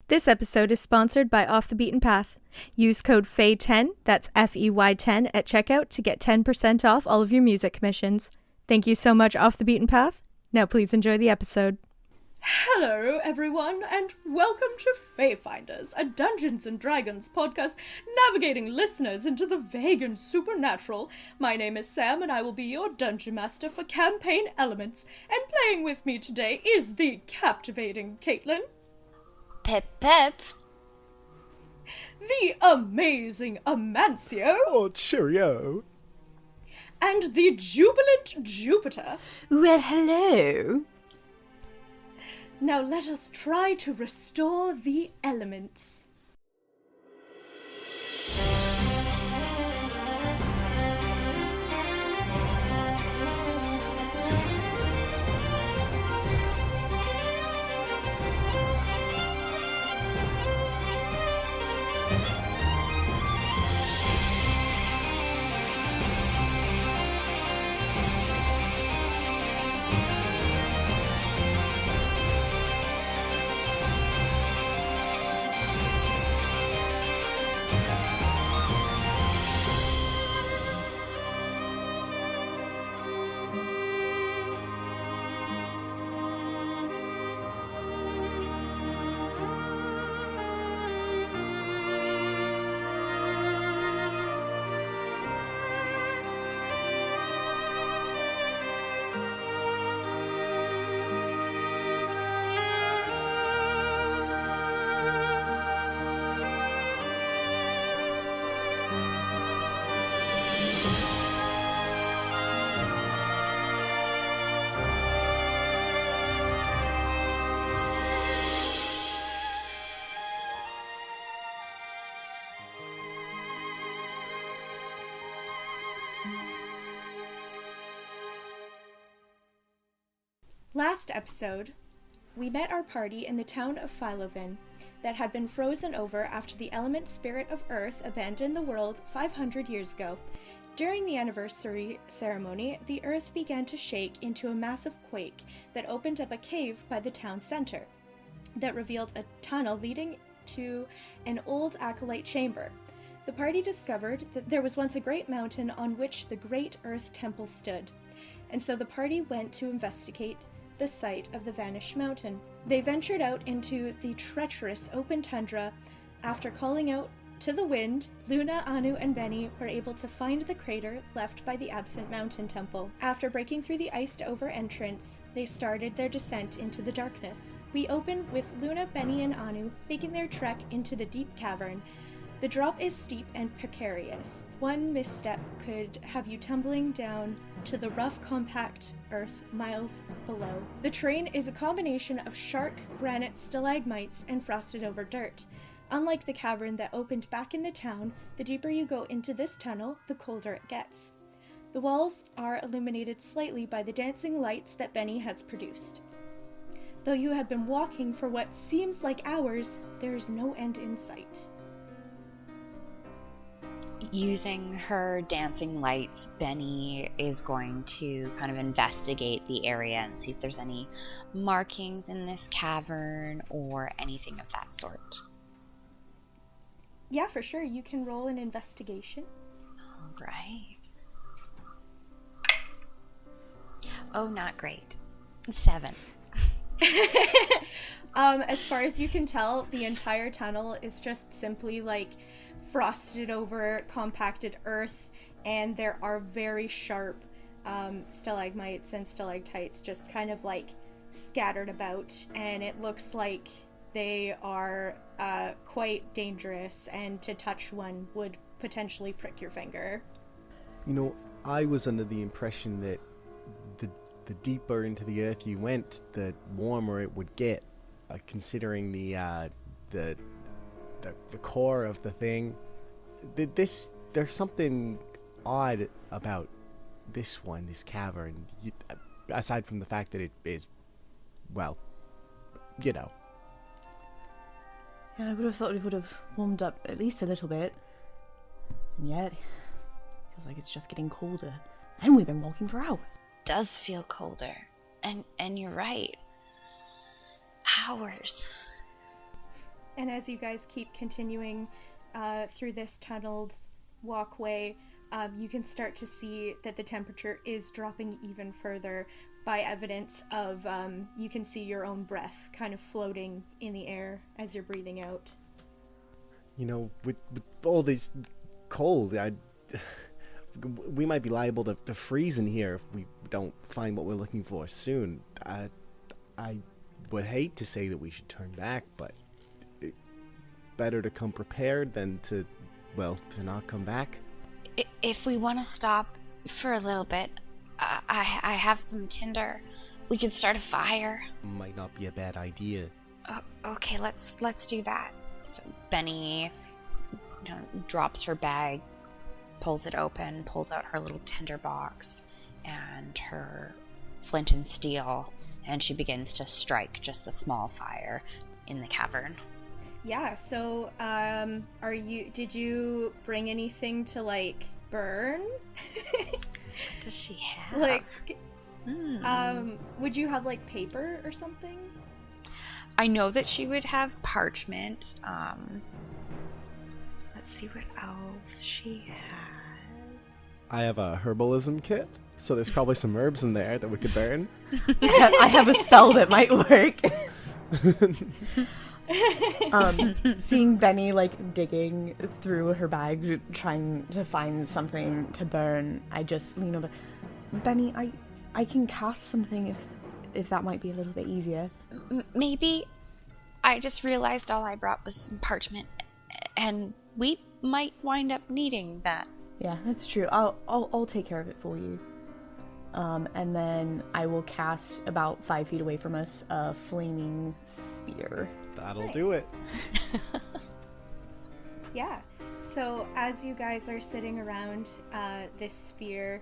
This episode is sponsored by Off the Beaten Path. Use code FEY10, that's FEY10, at checkout to get 10% off all of your music commissions. Thank you so much, Off the Beaten Path. Now please enjoy the episode. Hello, everyone, and welcome to Fayfinders, a Dungeons & Dragons podcast navigating listeners into the vague and supernatural. My name is Sam, and I will be your Dungeon Master for Campaign Elements, and playing with me today is the captivating Caitlin. Pip Pip. The amazing Amancio. Oh, cheerio. And the jubilant Jupiter. Well, hello. Now let us try to restore the elements. Last episode, we met our party in the town of Philovin that had been frozen over after the element spirit of Earth abandoned the world 500 years ago. During the anniversary ceremony, the Earth began to shake into a massive quake that opened up a cave by the town center that revealed a tunnel leading to an old acolyte chamber. The party discovered that there was once a great mountain on which the Great Earth Temple stood, and so the party went to investigate the site of the vanished mountain. They ventured out into the treacherous open tundra. After calling out to the wind, Luna, Anu, and Benny were able to find the crater left by the absent mountain temple. After breaking through the iced-over entrance, they started their descent into the darkness. We open with Luna, Benny, and Anu making their trek into the deep cavern. The drop is steep and precarious. One misstep could have you tumbling down to the rough, compact earth miles below. The terrain is a combination of sharp granite stalagmites and frosted over dirt. Unlike the cavern that opened back in the town, the deeper you go into this tunnel, the colder it gets. The walls are illuminated slightly by the dancing lights that Benny has produced. Though you have been walking for what seems like hours, there is no end in sight. Using her dancing lights, Benny is going to kind of investigate the area and see if there's any markings in this cavern or anything of that sort. Yeah, for sure. You can roll an investigation. All right. Oh, not great. 7. As far as you can tell, the entire tunnel is just simply like frosted over, compacted earth, and there are very sharp stalagmites and stalactites just kind of like scattered about, and it looks like they are quite dangerous, and to touch one would potentially prick your finger. You know, I was under the impression that the deeper into the earth you went, the warmer it would get, considering the core of the thing. There's something odd about this cavern, aside from the fact that it is, well, you know. Yeah, I would have thought it would have warmed up at least a little bit. And yet, it feels like it's just getting colder. And we've been walking for hours. Does feel colder. And you're right. Hours. And as you guys keep continuing through this tunneled walkway, you can start to see that the temperature is dropping even further by evidence of, you can see your own breath kind of floating in the air as you're breathing out. You know, with all this cold, we might be liable to freeze in here if we don't find what we're looking for soon. I would hate to say that we should turn back, but better to come prepared than to not come back. If we want to stop for a little bit, I have some tinder. We could start a fire. Might not be a bad idea. Okay, let's do that. So Benny, drops her bag, pulls it open, pulls out her little tinder box and her flint and steel, and she begins to strike just a small fire in the cavern. Yeah, so, did you bring anything to, like, burn? What does she have? Like, would you have, like, paper or something? I know that she would have parchment. Let's see what else she has. I have a herbalism kit, so there's probably some herbs in there that we could burn. I have a spell that might work. Seeing Benny like digging through her bag trying to find something to burn, I just lean over. Benny, I can cast something if that might be a little bit easier. Maybe. I just realized all I brought was some parchment, and we might wind up needing that. Yeah, that's true. I'll take care of it for you. And then I will cast about 5 feet away from us a flaming spear. That'll do it. Yeah. So as you guys are sitting around this sphere,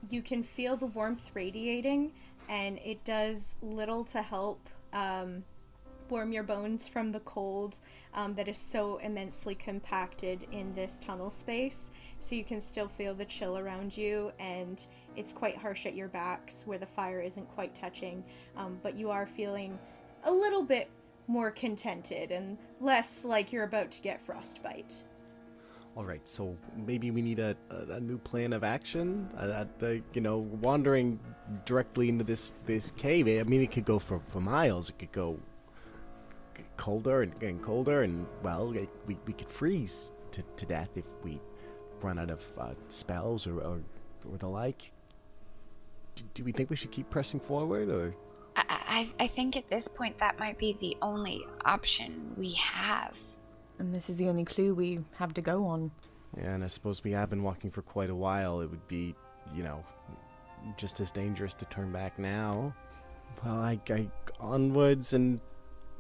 you can feel the warmth radiating, and it does little to help warm your bones from the cold that is so immensely compacted in this tunnel space. So you can still feel the chill around you, and it's quite harsh at your backs where the fire isn't quite touching, but you are feeling a little bit more contented and less like you're about to get frostbite. All right, so maybe we need a new plan of action. Wandering directly into this cave. I mean, it could go for miles. It could go colder and colder, and we could freeze to death if we run out of spells or the like. Do we think we should keep pressing forward, or? I think at this point that might be the only option we have. And this is the only clue we have to go on. Yeah, and I suppose we have been walking for quite a while. It would be, just as dangerous to turn back now. Well, I onwards and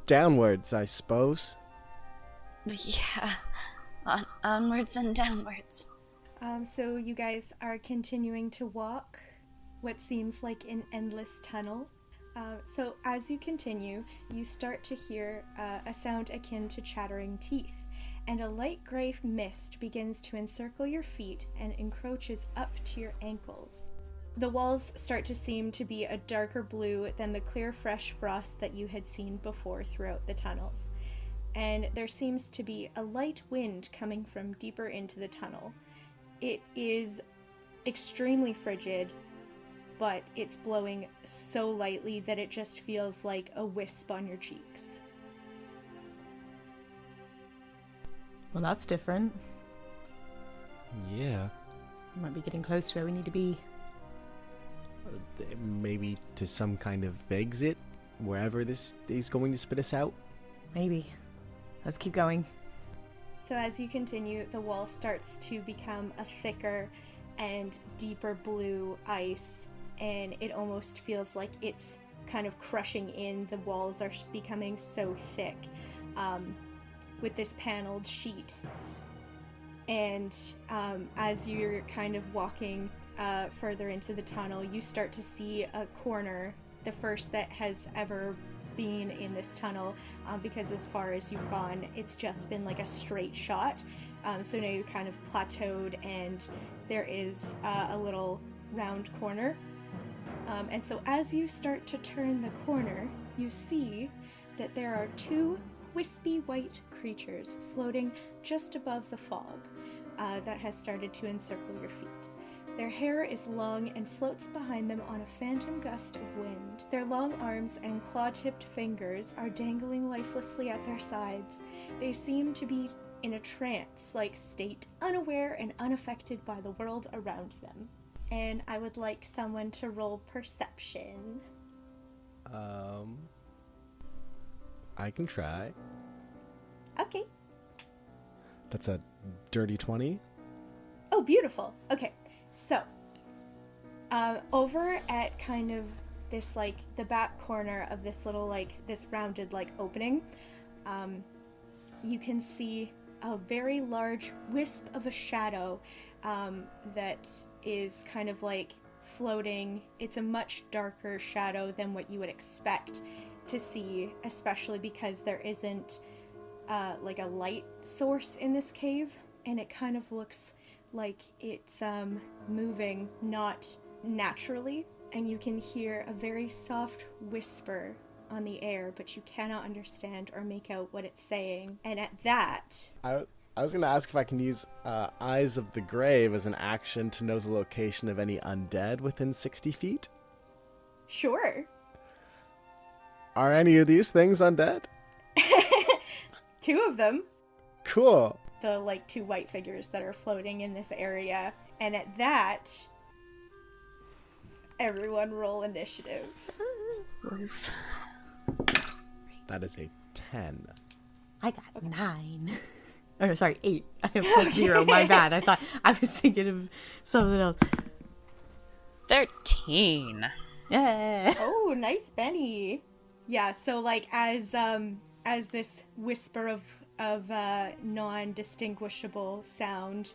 downwards, I suppose. Yeah, onwards and downwards. So you guys are continuing to walk what seems like an endless tunnel. So as you continue, you start to hear a sound akin to chattering teeth, and a light gray mist begins to encircle your feet and encroaches up to your ankles. The walls start to seem to be a darker blue than the clear, fresh frost that you had seen before throughout the tunnels, and there seems to be a light wind coming from deeper into the tunnel. It is extremely frigid, but it's blowing so lightly that it just feels like a wisp on your cheeks. Well, that's different. Yeah. We might be getting close to where we need to be. Maybe to some kind of exit, wherever this is going to spit us out. Maybe. Let's keep going. So as you continue, the wall starts to become a thicker and deeper blue ice, and it almost feels like it's kind of crushing in. The walls are becoming so thick with this paneled sheet. And as you're kind of walking further into the tunnel, you start to see a corner, the first that has ever been in this tunnel, because as far as you've gone, it's just been like a straight shot. So now you're kind of plateaued, and there is a little round corner. And so as you start to turn the corner, you see that there are two wispy white creatures floating just above the fog that has started to encircle your feet. Their hair is long and floats behind them on a phantom gust of wind. Their long arms and claw-tipped fingers are dangling lifelessly at their sides. They seem to be in a trance-like state, unaware and unaffected by the world around them. And I would like someone to roll perception. I can try. Okay. That's a dirty 20. Oh, beautiful. Okay, so over at kind of this, like, the back corner of this little, like, this rounded, like, opening, you can see a very large wisp of a shadow that is kind of, like, floating. It's a much darker shadow than what you would expect to see, especially because there isn't like a light source in this cave, and it kind of looks like it's moving not naturally, and you can hear a very soft whisper on the air, but you cannot understand or make out what it's saying. And at that, I was going to ask if I can use Eyes of the Grave as an action to know the location of any undead within 60 feet. sure. Are any of these things undead? Two of them. Cool. The, like, two white figures that are floating in this area. And at that, everyone roll initiative. Oof. That is a 10. I got 9. Or sorry, 8. I have plus 0. My bad. I thought I was thinking of something else. 13. Yeah. Oh, nice, Benny. Yeah, so, like, as this whisper of non-distinguishable sound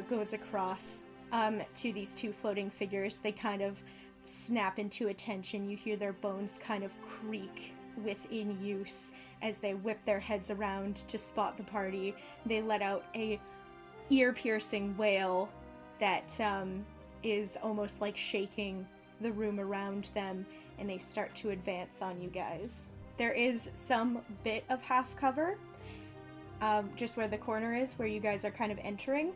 goes across to these two floating figures, they kind of snap into attention. You hear their bones kind of creak within use as they whip their heads around to spot the party. They let out a ear-piercing wail that is almost like shaking the room around them, and they start to advance on you guys. There is some bit of half cover, just where the corner is, where you guys are kind of entering,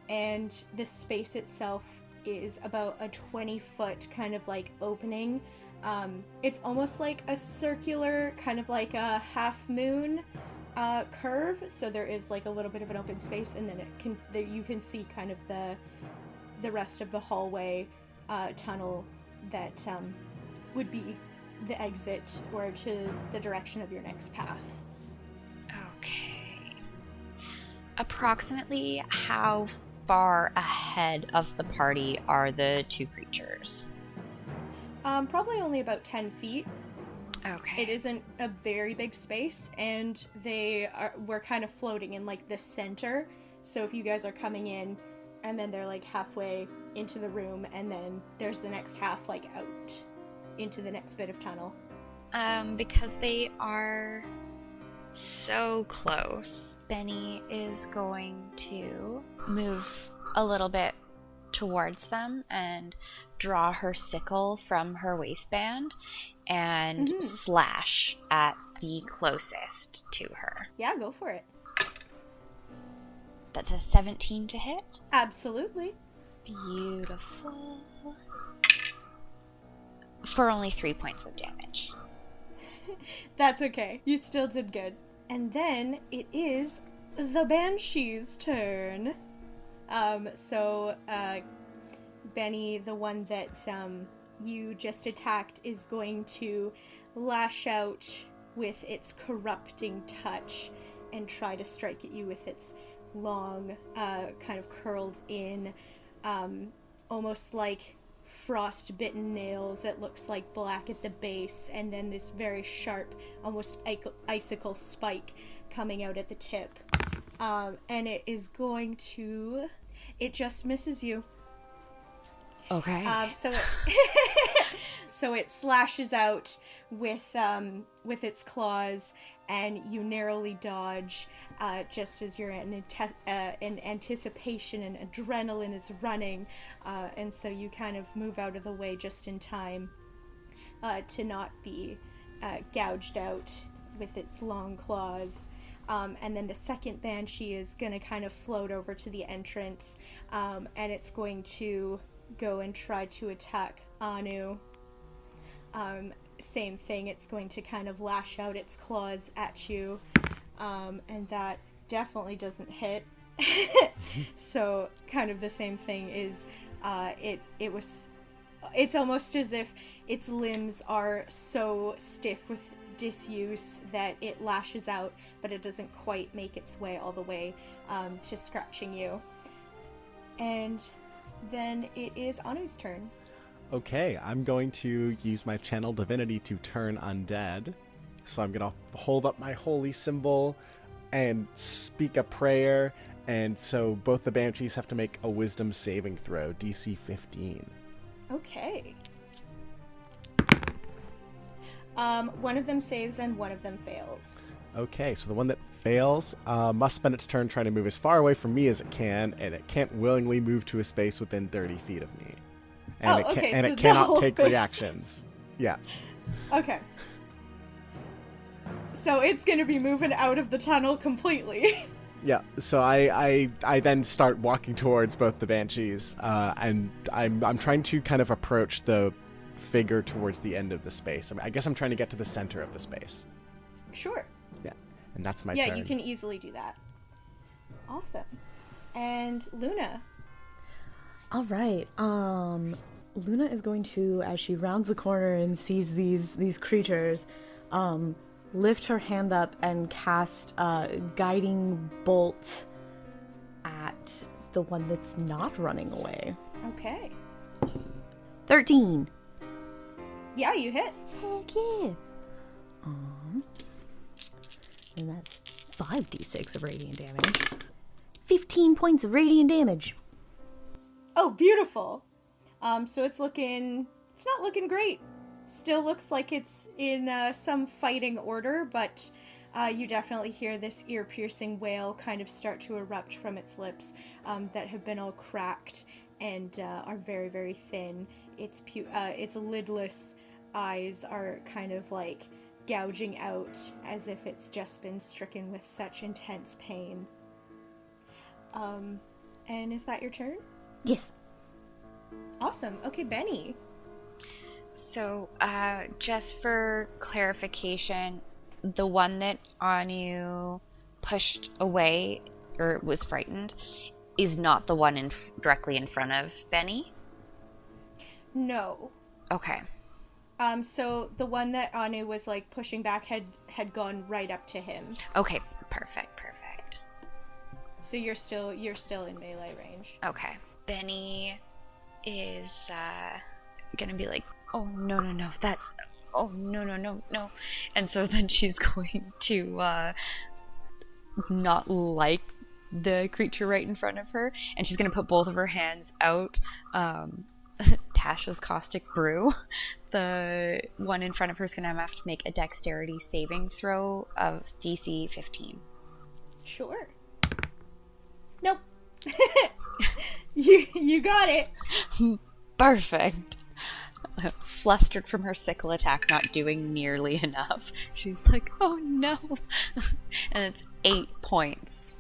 and the space itself is about a 20-foot kind of like opening. It's almost like a circular, kind of like a half moon curve, so there is like a little bit of an open space, and then you can see kind of the rest of the hallway tunnel that would be the exit or to the direction of your next path. Okay. Approximately how far ahead of the party are the two creatures? Probably only about 10 feet. Okay. It isn't a very big space, and we're kind of floating in like the center. So if you guys are coming in, and then they're like halfway into the room, and then there's the next half like out into the next bit of tunnel. Because they are so close, Benny is going to move a little bit towards them and draw her sickle from her waistband and slash at the closest to her. Yeah, go for it. That's a 17 to hit. Absolutely. Beautiful. For only 3 points of damage. That's okay. You still did good. And then it is the Banshee's turn. So Benny, the one that you just attacked, is going to lash out with its corrupting touch and try to strike at you with its long, kind of curled in, almost like frost-bitten nails. It looks like black at the base, and then this very sharp, almost icicle spike coming out at the tip. And it is going to... It just misses you. Okay. So it slashes out with its claws, and you narrowly dodge, just as you're in anticipation and adrenaline is running, and so you kind of move out of the way just in time to not be gouged out with its long claws. And then the second banshee is going to kind of float over to the entrance, and it's going to go and try to attack Anu. Same thing, it's going to kind of lash out its claws at you, and that definitely doesn't hit. So kind of the same thing is it's almost as if its limbs are so stiff with disuse that it lashes out, but it doesn't quite make its way all the way to scratching you. And then it is Anu's turn. Okay, I'm going to use my channel divinity to turn undead. So I'm going to hold up my holy symbol and speak a prayer. And so both the banshees have to make a wisdom saving throw, DC 15. Okay. One of them saves and one of them fails. Okay, so the one that fails must spend its turn trying to move as far away from me as it can, and it can't willingly move to a space within 30 feet of me. And it cannot take reactions. Yeah. Okay. So it's going to be moving out of the tunnel completely. Yeah, so I then start walking towards both the banshees, and I'm trying to kind of approach the figure towards the end of the space. I guess I'm trying to get to the center of the space. Sure. Yeah, and that's my turn. Yeah, you can easily do that. Awesome. And Luna. All right. Luna is going to, as she rounds the corner and sees these creatures, lift her hand up and cast a guiding bolt at the one that's not running away. Okay. 13. Yeah, you hit. Heck yeah. And that's 5d6 of radiant damage. 15 points of radiant damage. Oh, beautiful. So it's not looking great. Still looks like it's in some fighting order, but you definitely hear this ear-piercing wail kind of start to erupt from its lips that have been all cracked and are very, very thin. Its lidless eyes are kind of like gouging out as if it's just been stricken with such intense pain. And is that your turn? Yes. Awesome. Okay, Benny. So, just for clarification, the one that Anu pushed away or was frightened is not the one directly in front of Benny? No. Okay. So the one that Anu was like pushing back had gone right up to him. Okay, perfect. So you're still in melee range. Okay. Benny is gonna be like, oh no, that, oh no. And so then she's going to not like the creature right in front of her, and she's gonna put both of her hands out. Tasha's caustic brew. The one in front of her is gonna have to make a dexterity saving throw of DC 15. Sure. Nope. You got it. Perfect. Flustered from her sickle attack not doing nearly enough, she's like, oh no. And it's 8 points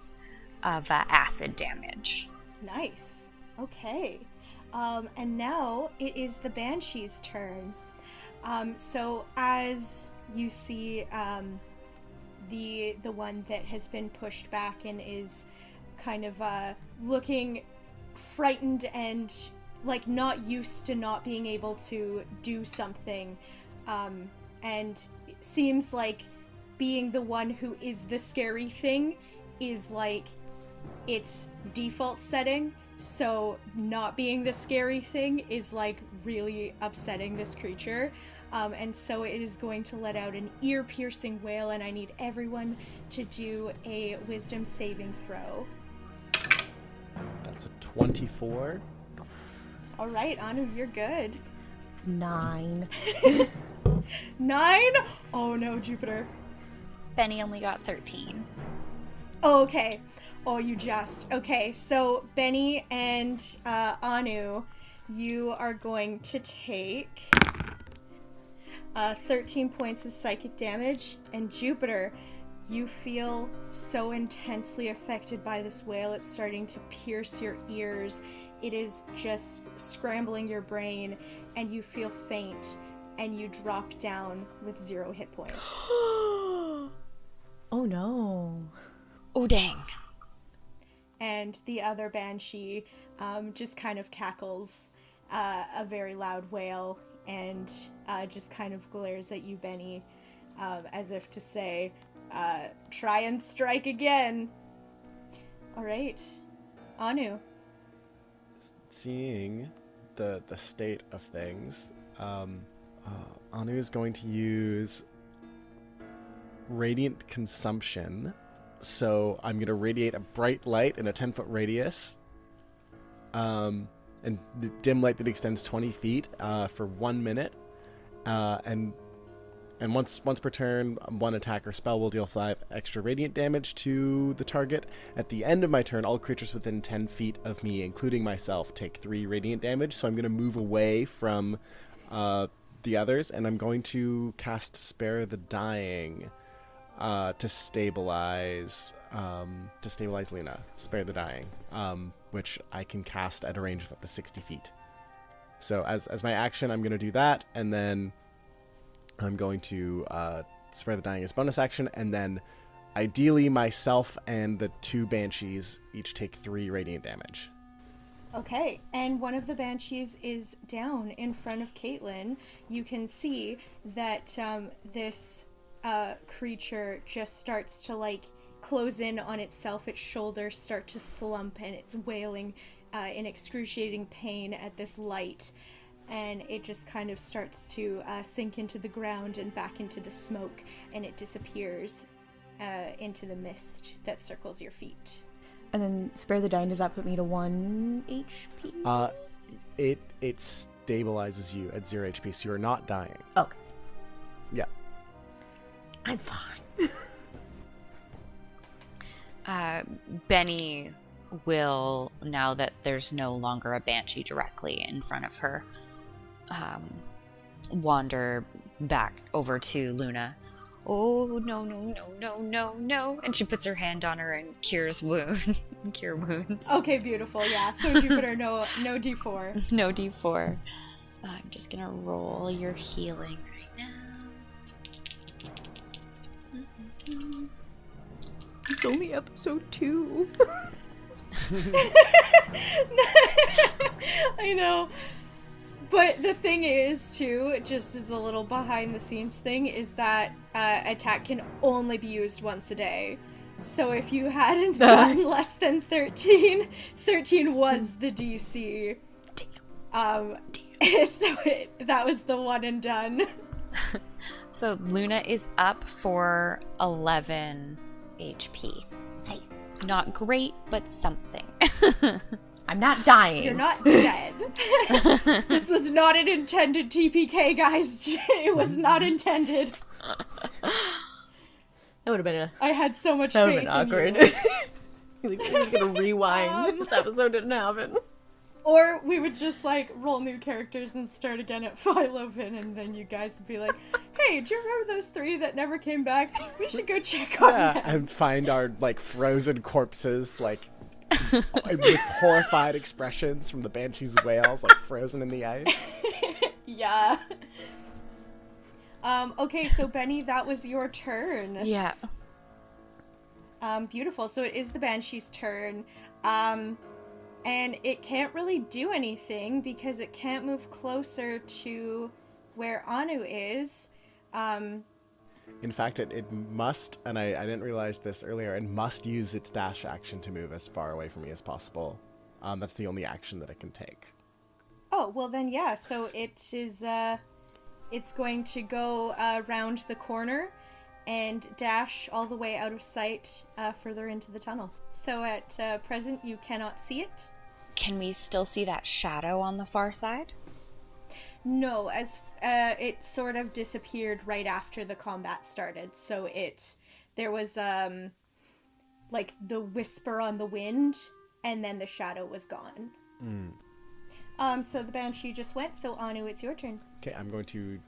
of acid damage. Nice. Okay. And now it is the Banshee's turn. So as you see the one that has been pushed back and is kind of looking frightened and like not used to not being able to do something, and it seems like being the one who is the scary thing is like its default setting. So not being the scary thing is like really upsetting this creature. And so it is going to let out an ear-piercing wail, and I need everyone to do a wisdom saving throw. That's a 24. All right, Anu, you're good. 9. 9? Oh no, Jupiter. Benny only got 13. Oh, okay. Oh, you just. Okay, so Benny and Anu, you are going to take 13 points of psychic damage, and Jupiter, you feel so intensely affected by this wail. It's starting to pierce your ears. It is just scrambling your brain, and you feel faint, and you drop down with 0 hit points. Oh no. Oh, dang. And the other banshee just kind of cackles a very loud wail and just kind of glares at you, Benny, as if to say, try and strike again. All right. Anu. Seeing the state of things, Anu is going to use Radiant Consumption. So I'm going to radiate a bright light in a 10-foot radius, and the dim light that extends 20 feet for 1 minute. And once per turn, one attack or spell will deal 5 extra radiant damage to the target. At the end of my turn, all creatures within 10 feet of me, including myself, take 3 radiant damage. So I'm going to move away from the others, and I'm going to cast Spare the Dying to stabilize Luna. Spare the Dying, which I can cast at a range of up to 60 feet. So as my action, I'm going to do that, and then I'm going to Spare the Dying as bonus action, and then ideally myself and the 2 banshees each take 3 radiant damage. Okay, and one of the banshees is down in front of Caitlin. You can see that this creature just starts to like close in on itself. Its shoulders start to slump, and it's wailing in excruciating pain at this light. And it just kind of starts to sink into the ground and back into the smoke, and it disappears into the mist that circles your feet. And then Spare the Dying, does that put me to 1 HP? It stabilizes you at 0 HP, so you're not dying. Okay. Yeah. I'm fine. Benny will, now that there's no longer a banshee directly in front of her, wander back over to Luna. Oh, no. And she puts her hand on her and cure wounds. Okay, beautiful, yeah. So Jupiter, no D4. No D4. I'm just gonna roll your healing right now. It's only episode 2. I know. But the thing is, too, just as a little behind-the-scenes thing, is that attack can only be used once a day. So if you hadn't gotten less than 13 was the DC. So that was the one and done. So Luna is up for 11 HP. Nice. Not great, but something. I'm not dying. You're not dead. This was not an intended TPK, guys. It was not intended. That would have been I had so much that would faith have been in awkward. you. Like, I was gonna rewind. This episode didn't happen. Or we would just, like, roll new characters and start again at Philovin, and then you guys would be like, hey, do you remember those 3 that never came back? We should go check on them. And find our, like, frozen corpses, like, with horrified expressions from the banshee's wails, like, frozen in the ice. Yeah. Okay, so Benny, that was your turn. Yeah. Beautiful. So it is the banshee's turn. And it can't really do anything because it can't move closer to where Anu is. In fact, it must, and I didn't realize this earlier, it must use its dash action to move as far away from me as possible. That's the only action that it can take. Oh, well then, yeah. So it is, it's going to go around the corner and dash all the way out of sight further into the tunnel. So at present, you cannot see it. Can we still see that shadow on the far side? No, as it sort of disappeared right after the combat started. So there was like the whisper on the wind, and then the shadow was gone. So the banshee just went. So Anu, it's your turn. Okay, I'm going to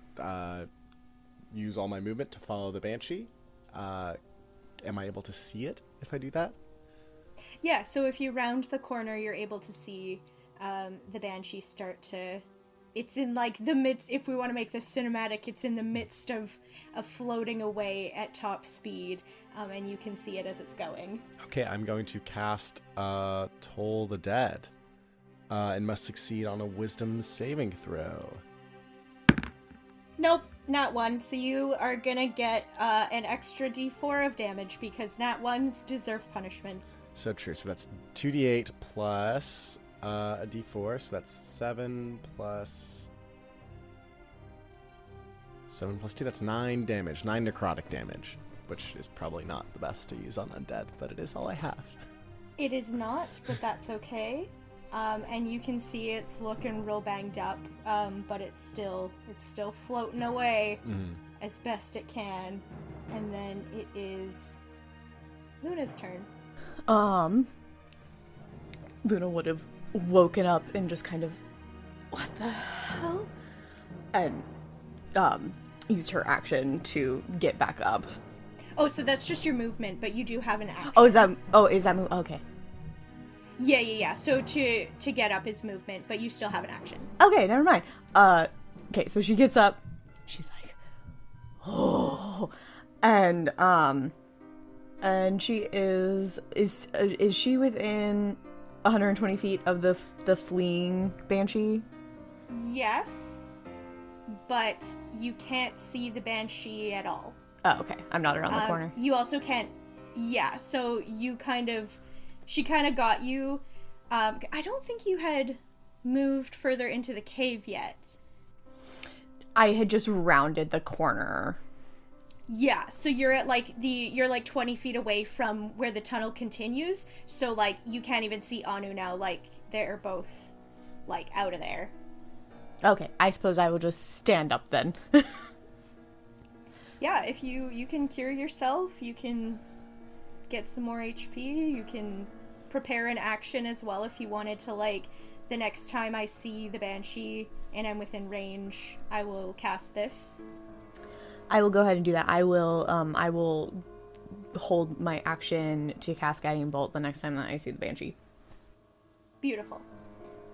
use all my movement to follow the banshee. Am I able to see it if I do that? Yeah, so if you round the corner, you're able to see the banshee start to... It's in, like, the midst... If we want to make this cinematic, it's in the midst of floating away at top speed, and you can see it as it's going. Okay, I'm going to cast Toll the Dead, and must succeed on a wisdom saving throw. Nope, nat 1. So you are gonna get an extra d4 of damage, because nat 1s deserve punishment. So true. So that's 2d8 plus a d4. So that's 7 plus 2. That's 9 damage. 9 necrotic damage, which is probably not the best to use on undead, but it is all I have. It is not, but that's okay. And you can see it's looking real banged up, but it's still floating away as best it can. And then it is Luna's turn. Luna would have woken up and just kind of, what the hell? And, used her action to get back up. Oh, so that's just your movement, but you do have an action. Is that move? Okay. Yeah. So to get up is movement, but you still have an action. Okay, never mind. Okay, so she gets up. She's like, oh, and she is she within 120 feet of the fleeing banshee? Yes, but you can't see the banshee at all. Oh, okay. I'm not around the corner. You also can't. Yeah, so she kind of got you. I don't think you had moved further into the cave yet. I had just rounded the corner. Yeah, so you're 20 feet away from where the tunnel continues, so, like, you can't even see Anu now, like, they're both, like, out of there. Okay, I suppose I will just stand up then. Yeah, if you can cure yourself, you can get some more HP, you can prepare an action as well if you wanted to, like, the next time I see the banshee and I'm within range, I will cast this. I will go ahead and do that. I will hold my action to cast Guiding Bolt the next time that I see the banshee. Beautiful.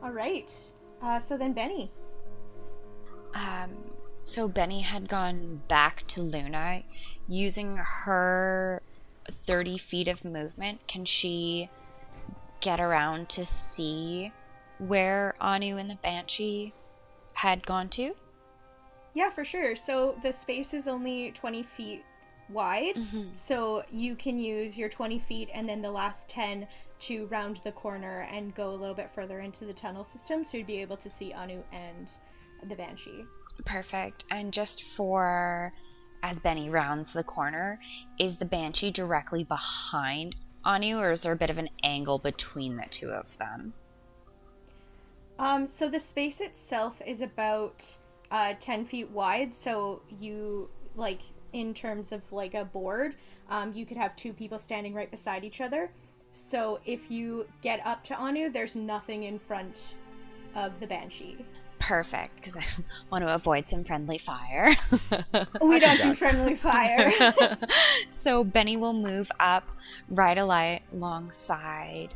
All right. So then Benny. So Benny had gone back to Luna. Using her 30 feet of movement, can she get around to see where Anu and the banshee had gone to? Yeah, for sure. So the space is only 20 feet wide, so you can use your 20 feet and then the last 10 to round the corner and go a little bit further into the tunnel system, so you'd be able to see Anu and the banshee. Perfect. And just for, as Benny rounds the corner, is the banshee directly behind Anu, or is there a bit of an angle between the two of them? So the space itself is about 10 feet wide, so you, like, in terms of, like, a board, you could have two people standing right beside each other. So if you get up to Anu, there's nothing in front of the banshee. Perfect, because I want to avoid some friendly fire. We don't do friendly fire. So Benny will move up right alongside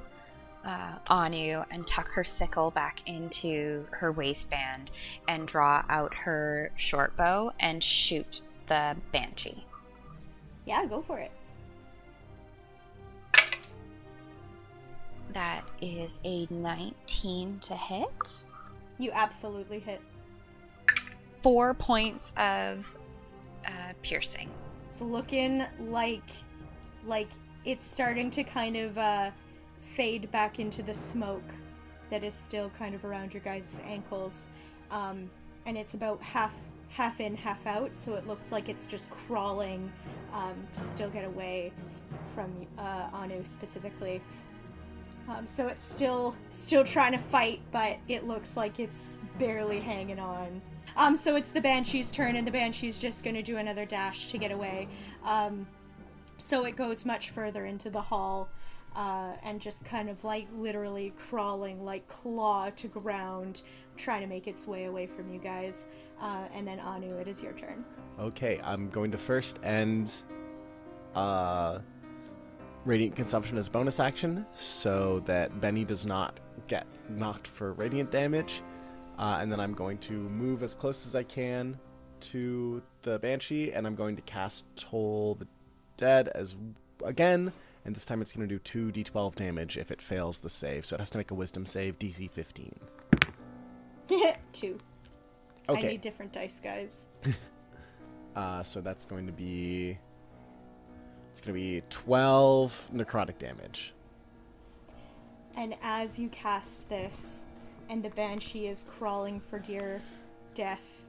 Anu and tuck her sickle back into her waistband and draw out her short bow and shoot the banshee. Yeah, go for it. That is a 19 to hit. You absolutely hit. 4 points of piercing. It's looking like it's starting to kind of fade back into the smoke that is still kind of around your guys' ankles. And it's about half in, half out, so it looks like it's just crawling to still get away from Anu specifically. So it's still trying to fight, but it looks like it's barely hanging on. So it's the Banshee's turn, and the Banshee's just going to do another dash to get away. So it goes much further into the hall, and just kind of, like, literally crawling, like, claw to ground, trying to make its way away from you guys. and then Anu, it is your turn. Okay, I'm going to first end Radiant Consumption as bonus action, so that Benny does not get knocked for radiant damage. And then I'm going to move as close as I can to the Banshee, and I'm going to cast Toll the Dead again, and this time it's going to do 2d12 damage if it fails the save, so it has to make a Wisdom save, DC 15. 2. Okay. I need different dice, guys. So that's going to be... It's going to be 12 necrotic damage. And as you cast this, and the Banshee is crawling for dear death,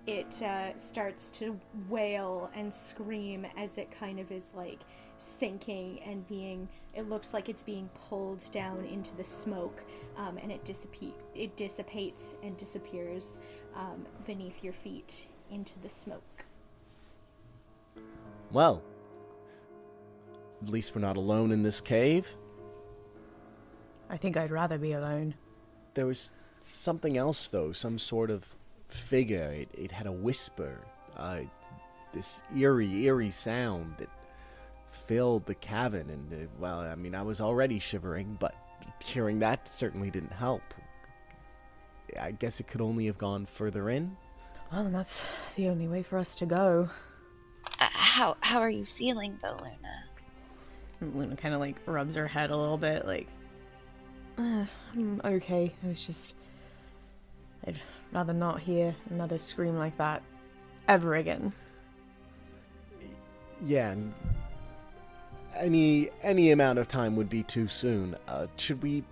it starts to wail and scream as it kind of is like sinking and it looks like it's being pulled down into the smoke, and it dissipates and disappears beneath your feet into the smoke. Well, at least we're not alone in this cave. I think I'd rather be alone. There was something else, though, some sort of figure. It had a whisper, this eerie sound that filled the cavern, and, well, I mean, I was already shivering, but hearing that certainly didn't help. I guess it could only have gone further in. Well, and that's the only way for us to go. How are you feeling, though, Luna? Luna kind of, like, rubs her head a little bit, like, I'm okay. It was just... I'd rather not hear another scream like that ever again. Yeah, and any amount of time would be too soon. Should we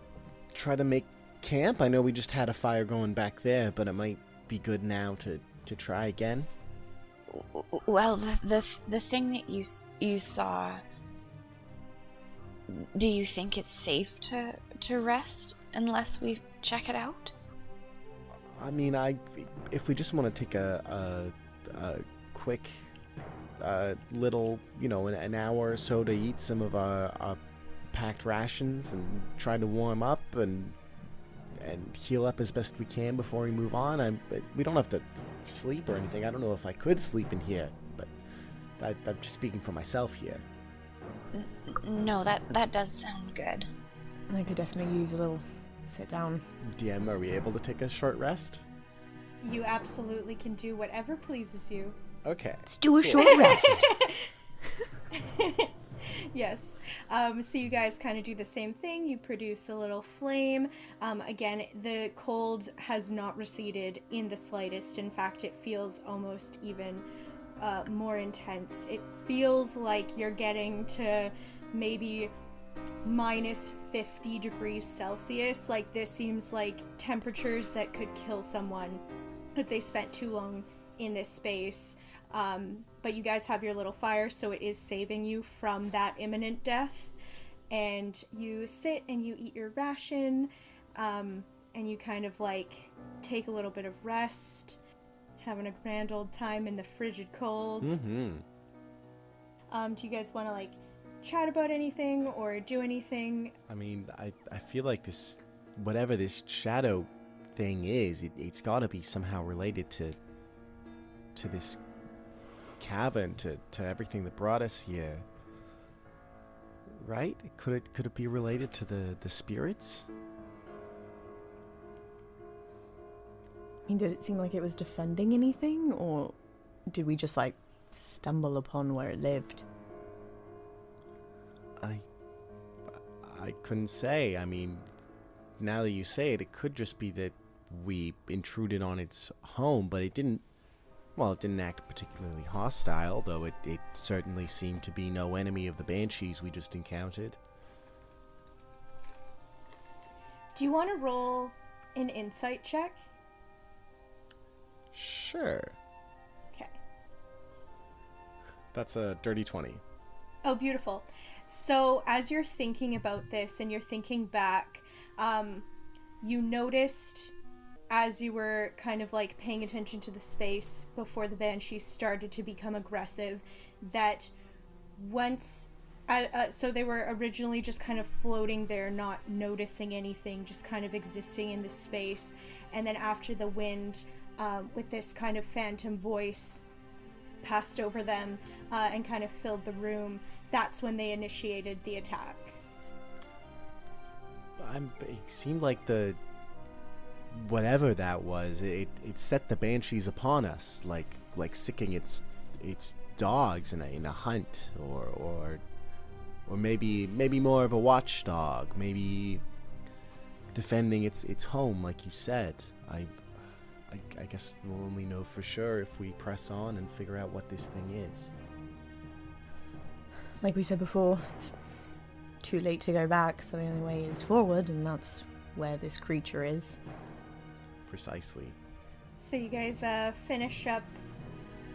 try to make camp? I know we just had a fire going back there, but it might be good now to try again. Well, the thing that you saw, do you think it's safe to rest unless we check it out? I mean, if we just want to take a quick little, an hour or so to eat some of our packed rations and try to warm up and heal up as best we can before we move on. We don't have to sleep or anything. I don't know if I could sleep in here, but I'm just speaking for myself here. No, that does sound good. I could definitely use a little sit down. DM, are we able to take a short rest? You absolutely can do whatever pleases you. Okay. Let's do a short rest. Yes. So you guys kind of do the same thing. You produce a little flame. Again, the cold has not receded in the slightest. In fact, it feels almost even more intense. It feels like you're getting to maybe minus 50 degrees Celsius. Like, this seems like temperatures that could kill someone if they spent too long in this space. But you guys have your little fire, so it is saving you from that imminent death. And you sit and you eat your ration, and you kind of like take a little bit of rest, having a grand old time in the frigid cold. Mm-hmm. Do you guys want to like chat about anything or do anything? I mean, I feel like this, whatever this shadow thing is, it's got to be somehow related to this cavern, to everything that brought us here, right? Could it be related to the spirits? I mean, did it seem like it was defending anything, or did we just like stumble upon where it lived? I couldn't say. I mean, now that you say it, it could just be that we intruded on its home, but it didn't act particularly hostile, though it certainly seemed to be no enemy of the banshees we just encountered. Do you want to roll an insight check? Sure. Okay. That's a dirty 20. Oh, beautiful. So as you're thinking about this and you're thinking back, you noticed as you were kind of like paying attention to the space before the banshees started to become aggressive, that once so they were originally just kind of floating there, not noticing anything, just kind of existing in this space, and then after the wind with this kind of phantom voice passed over them and kind of filled the room. That's when they initiated the attack. It seemed like whatever that was, it set the banshees upon us, like sicking its dogs in a hunt, or maybe more of a watchdog, maybe defending its home, like you said. I guess we'll only know for sure if we press on and figure out what this thing is. Like we said before, it's too late to go back, so the only way is forward, and that's where this creature is. Precisely. So you guys finish up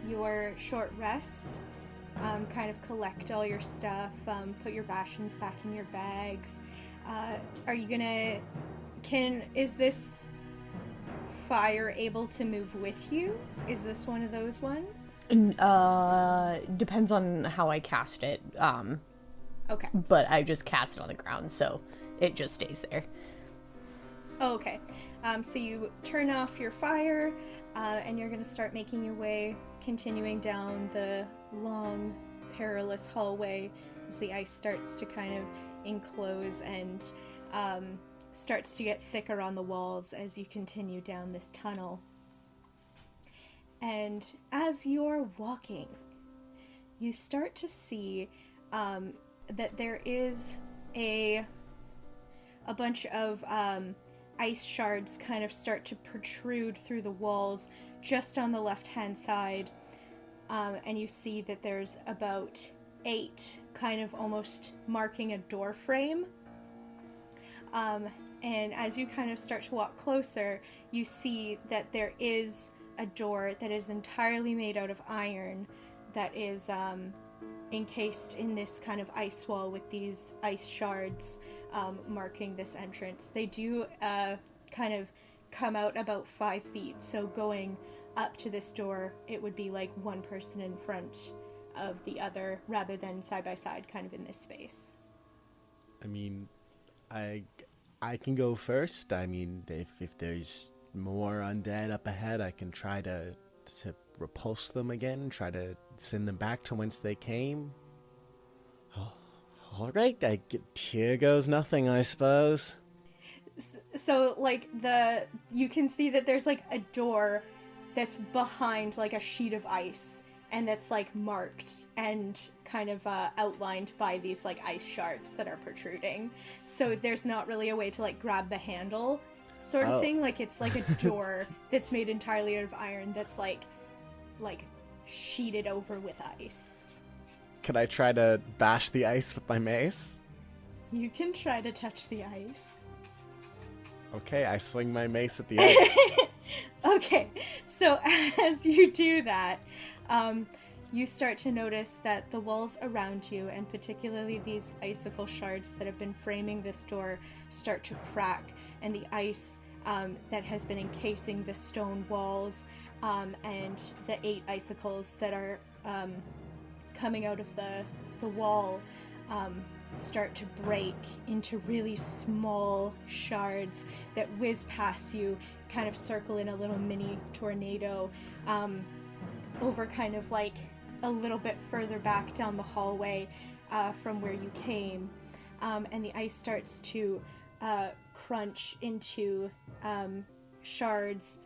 your short rest, kind of collect all your stuff, put your rations back in your bags. Are you gonna... Is this fire able to move with you? Is this one of those ones? Depends on how I cast it. Okay. But I just cast it on the ground, so it just stays there. Oh, okay. So you turn off your fire, and you're going to start making your way, continuing down the long, perilous hallway as the ice starts to kind of enclose and starts to get thicker on the walls as you continue down this tunnel. And as you're walking, you start to see that there is a bunch of ice shards kind of start to protrude through the walls just on the left-hand side. And you see that there's about 8 kind of almost marking a door frame. And as you kind of start to walk closer, you see that there is a door that is entirely made out of iron that is encased in this kind of ice wall with these ice shards marking this entrance. They do kind of come out about 5 feet, so going up to this door, it would be like one person in front of the other rather than side by side kind of in this space. I mean, I can go first. I mean, if there's more undead up ahead, I can try to repulse them again, try to send them back to whence they came. Oh, all right, here goes nothing, I suppose. So, like, you can see that there's, like, a door that's behind, like, a sheet of ice, and that's, like, marked and kind of outlined by these, like, ice shards that are protruding. So there's not really a way to, like, grab the handle sort of thing. Like, it's, like, a door that's made entirely out of iron that's, like, sheeted over with ice. Could I try to bash the ice with my mace? You can try to touch the ice. Okay, I swing my mace at the ice. Okay, so as you do that, you start to notice that the walls around you, and particularly these icicle shards that have been framing this door, start to crack, and the ice that has been encasing the stone walls and the 8 icicles that are coming out of the wall start to break into really small shards that whiz past you, kind of circle in a little mini tornado over kind of like a little bit further back down the hallway from where you came, and the ice starts to crunch into shards,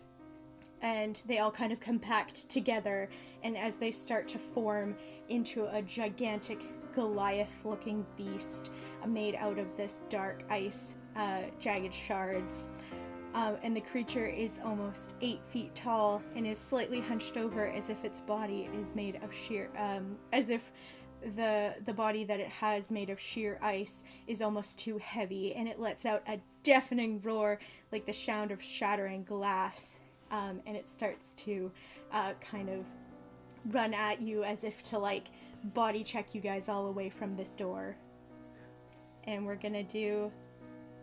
and they all kind of compact together, and as they start to form into a gigantic Goliath-looking beast made out of this dark ice, jagged shards. And the creature is almost 8 feet tall and is slightly hunched over as if its body is made of sheer, as if the body that it has made of sheer ice is almost too heavy, and it lets out a deafening roar like the sound of shattering glass, and it starts to kind of run at you as if to like body check you guys all away from this door. And we're gonna do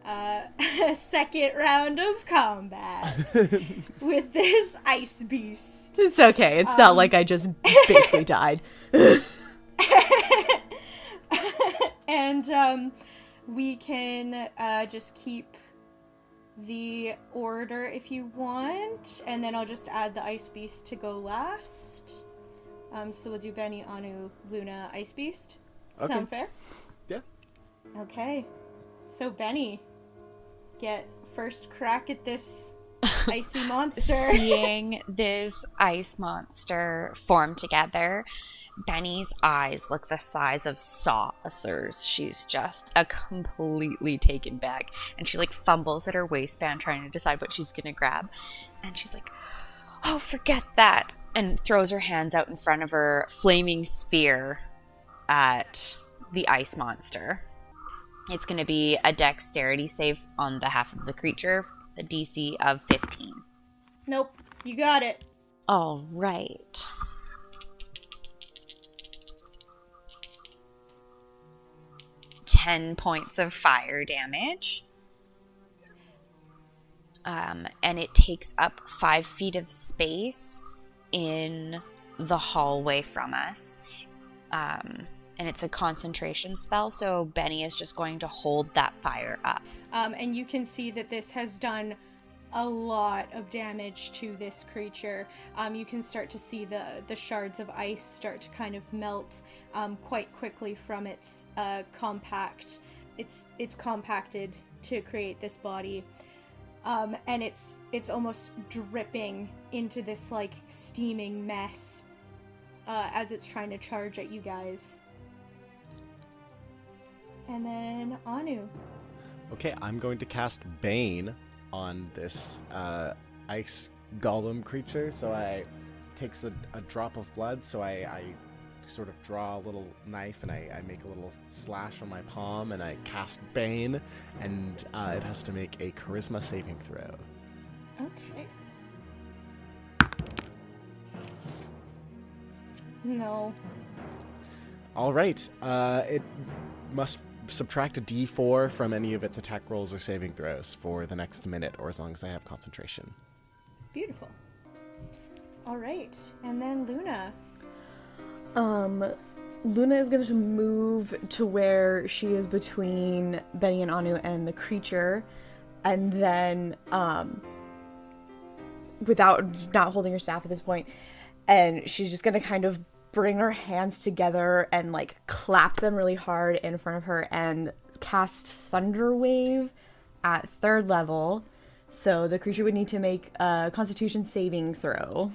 a second round of combat with this ice beast. It's okay. It's not like I just basically died. And we can just keep the order if you want, and then I'll just add the Ice Beast to go last. So we'll do Benny, Anu, Luna, Ice Beast. Okay. Sound fair? Yeah. Okay. So Benny, get first crack at this icy monster. Seeing this ice monster form together, Benny's eyes look the size of saucers. She's just completely taken back, and she like fumbles at her waistband trying to decide what she's gonna grab, and she's like, oh, forget that, and throws her hands out in front of her, flaming sphere at the ice monster. It's gonna be a dexterity save on behalf of the creature, the DC of 15. Nope, you got it. All right. $10 points of fire damage. And it takes up 5 feet of space in the hallway from us. And it's a concentration spell, so Benny is just going to hold that fire up. And you can see that this has done a lot of damage to this creature. You can start to see the shards of ice start to kind of melt quite quickly from its compact. It's compacted to create this body, and it's almost dripping into this like steaming mess as it's trying to charge at you guys. And then Anu. Okay, I'm going to cast Bane on this ice golem creature. So I takes a drop of blood, so I sort of draw a little knife and I make a little slash on my palm and I cast Bane, and it has to make a charisma saving throw. Okay. No. All right. It must subtract a d4 from any of its attack rolls or saving throws for the next minute, or as long as I have concentration. Beautiful. All right. And then Luna. Luna is going to move to where she is between Benny and Anu and the creature, and then, without not holding her staff at this point, and she's just going to kind of bring her hands together and like clap them really hard in front of her and cast Thunder Wave at 3rd level. So the creature would need to make a Constitution saving throw.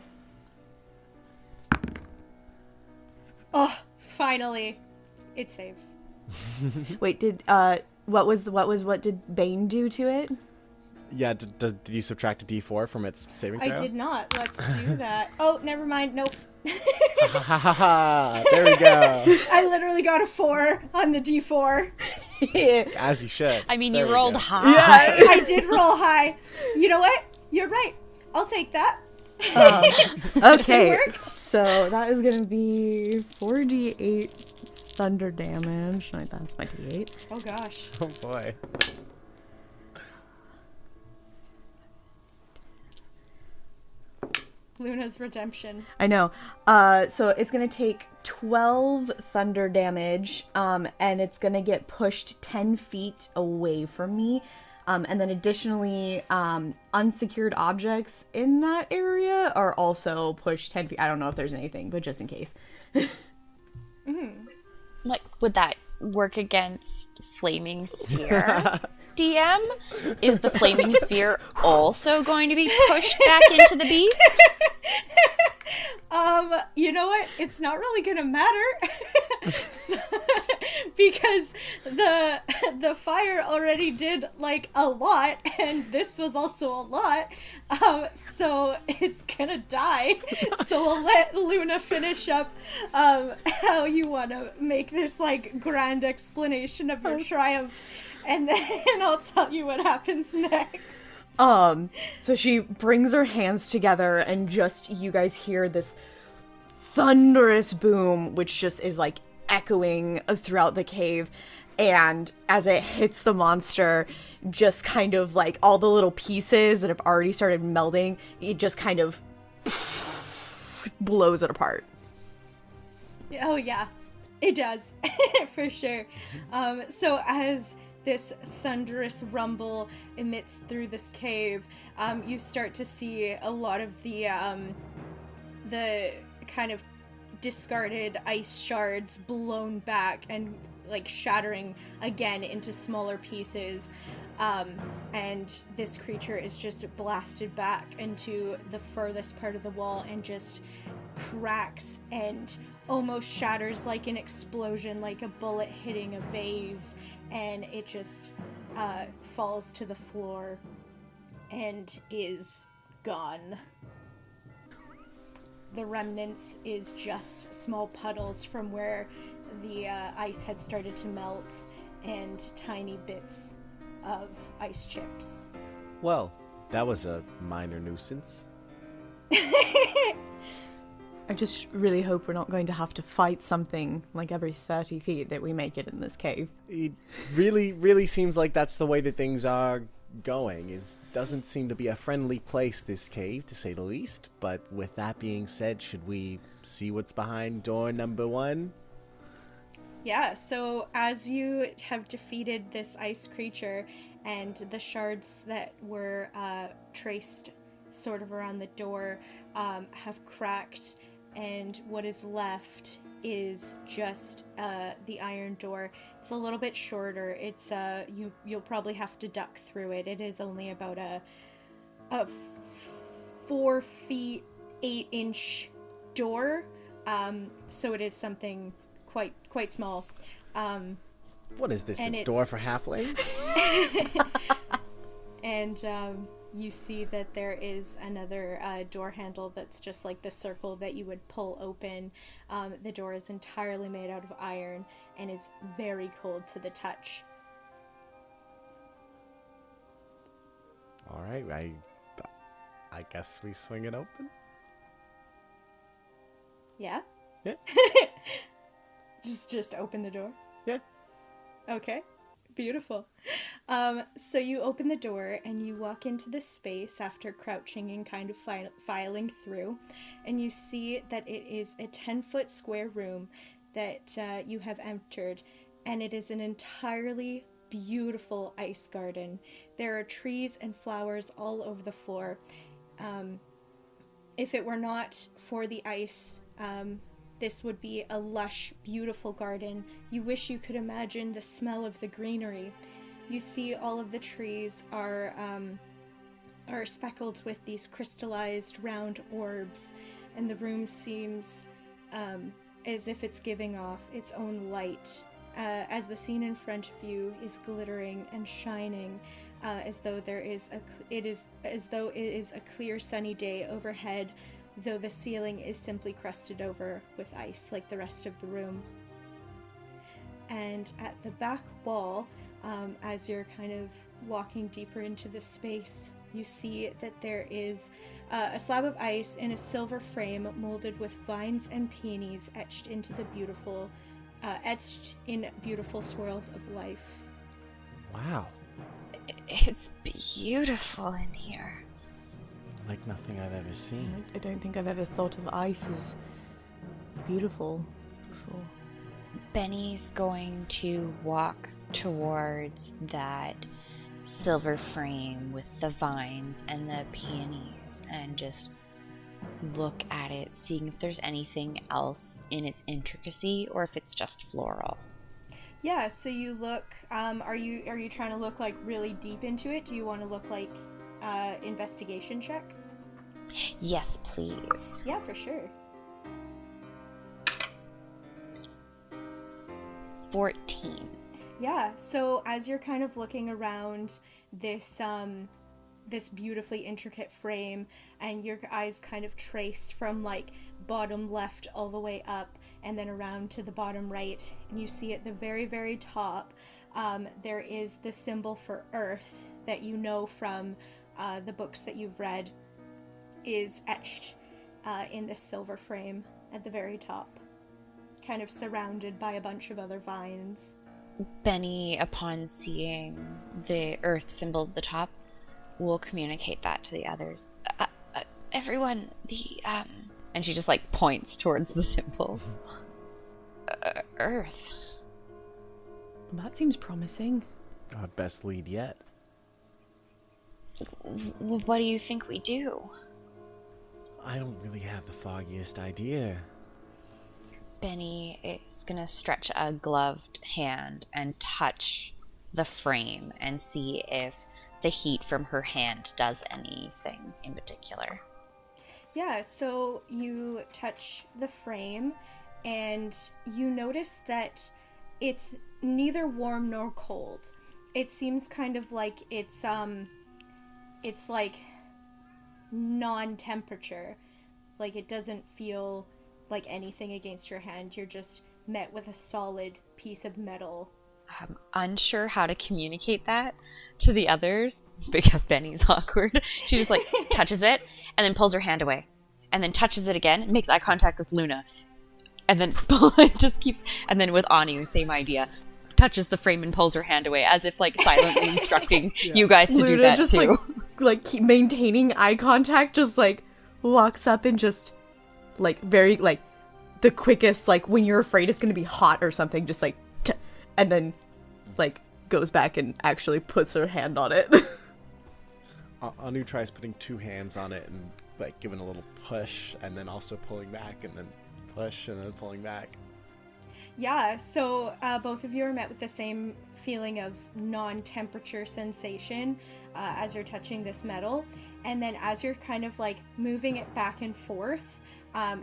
Oh, finally, it saves. Wait, what did Bane do to it? Yeah, did you subtract a d4 from its saving throw? I did not. Let's do that. Oh, never mind. Nope. Ha ha ha ha! There we go. I literally got a 4 on the D4. As you should. I mean, There you we rolled go. high. Yeah. I did roll high. You know what? You're right. I'll take that. Okay, It worked. so that is gonna be 4d8 thunder damage. Right, that's my d8. Oh gosh. Oh boy. Luna's redemption. I know. So it's gonna take 12 thunder damage, and it's gonna get pushed 10 feet away from me. And then additionally, unsecured objects in that area are also pushed 10 feet. I don't know if there's anything, but just in case. Like, would that work against Flaming Sphere? DM? Is the Flaming Sphere also going to be pushed back into the beast? You know what? It's not really gonna matter. Because the fire already did like a lot, and this was also a lot. So it's gonna die. So we'll let Luna finish up how you wanna make this like grand explanation of your triumph, and then I'll tell you what happens next. So she brings her hands together and just, you guys hear this thunderous boom, which just is like echoing throughout the cave. And as it hits the monster, just kind of like all the little pieces that have already started melting, it just kind of blows it apart. Oh yeah, it does. For sure. So as this thunderous rumble emits through this cave, you start to see a lot of the kind of discarded ice shards blown back and like shattering again into smaller pieces. And this creature is just blasted back into the furthest part of the wall and just cracks and almost shatters like an explosion, like a bullet hitting a vase, and it just falls to the floor and is gone. The remnants is just small puddles from where the ice had started to melt and tiny bits of ice chips. Well, that was a minor nuisance. I just really hope we're not going to have to fight something like every 30 feet that we make it in this cave. It really seems like that's the way that things are going. It doesn't seem to be a friendly place, this cave, to say the least. But with that being said, should we see what's behind door number 1? Yeah, so as you have defeated this ice creature and the shards that were traced sort of around the door have cracked, and what is left is just the iron door. It's a little bit shorter. It's you'll probably have to duck through it. It is only about a 4 feet 8 inch door, so it is something quite small. What is this, a door for halflings? And you see that there is another door handle that's just like the circle that you would pull open. The door is entirely made out of iron and is very cold to the touch. All right, I guess we swing it open. Yeah? Yeah. Just open the door? Yeah. Okay. Beautiful. So you open the door and you walk into this space after crouching and kind of filing through, and you see that it is a 10-foot square room that you have entered, and it is an entirely beautiful ice garden. There are trees and flowers all over the floor. If it were not for the ice, this would be a lush, beautiful garden. You wish you could imagine the smell of the greenery. You see all of the trees are speckled with these crystallized round orbs, and the room seems as if it's giving off its own light, as the scene in front of you is glittering and shining, as though it is a clear sunny day overhead, though the ceiling is simply crusted over with ice like the rest of the room. And at the back wall, as you're kind of walking deeper into the space, you see that there is a slab of ice in a silver frame molded with vines and peonies etched in beautiful swirls of life. Wow. It's beautiful in here. Like nothing I've ever seen. I don't think I've ever thought of ice as beautiful before. Benny's going to walk towards that silver frame with the vines and the peonies and just look at it, seeing if there's anything else in its intricacy or if it's just floral. Yeah, so you look, are you trying to look like really deep into it? Do you want to look like investigation check? Yes, please. Yeah, for sure. 14. Yeah, so as you're kind of looking around this this beautifully intricate frame, and your eyes kind of trace from like bottom left all the way up and then around to the bottom right, and you see at the very, very top there is the symbol for Earth that you know from the books that you've read is etched in this silver frame at the very top, kind of surrounded by a bunch of other vines. Benny, upon seeing the Earth symbol at the top, will communicate that to the others. Everyone, and she just like points towards the symbol. Earth. That seems promising. our best lead yet. What do you think we do? I don't really have the foggiest idea. Benny is gonna stretch a gloved hand and touch the frame and see if the heat from her hand does anything in particular. Yeah, so you touch the frame and you notice that it's neither warm nor cold. It seems kind of like it's like non-temperature. Like it doesn't feel like anything against your hand. You're just met with a solid piece of metal. I'm unsure how to communicate that to the others because Benny's awkward. She just like touches it and then pulls her hand away and then touches it again, makes eye contact with Luna, and then just keeps, and then with Ani, same idea, touches the frame and pulls her hand away as if like silently instructing you guys to Luna do that just too. like keep maintaining eye contact, just like walks up and just like very like the quickest, like when you're afraid it's gonna be hot or something, just like and then like goes back and actually puts her hand on it. Anu tries putting two hands on it and like giving a little push and then also pulling back and then push and then pulling back. Yeah, so both of you are met with the same feeling of non-temperature sensation as you're touching this metal. And then as you're kind of like moving it back and forth,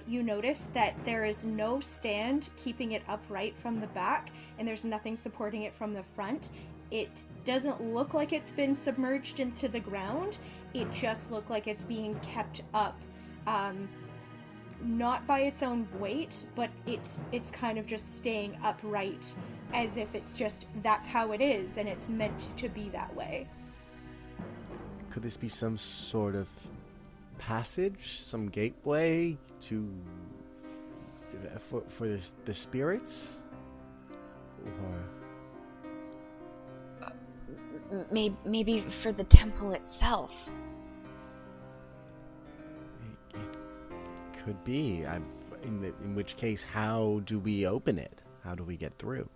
you notice that there is no stand keeping it upright from the back, and there's nothing supporting it from the front. It doesn't look like it's been submerged into the ground. It just looks like it's being kept up, not by its own weight, but it's kind of just staying upright as if it's just, that's how it is, and it's meant to be that way. Could this be some sort of passage, some gateway to for the spirits, or Maybe for the temple itself. it could be. In which case, how do we open it? How do we get through?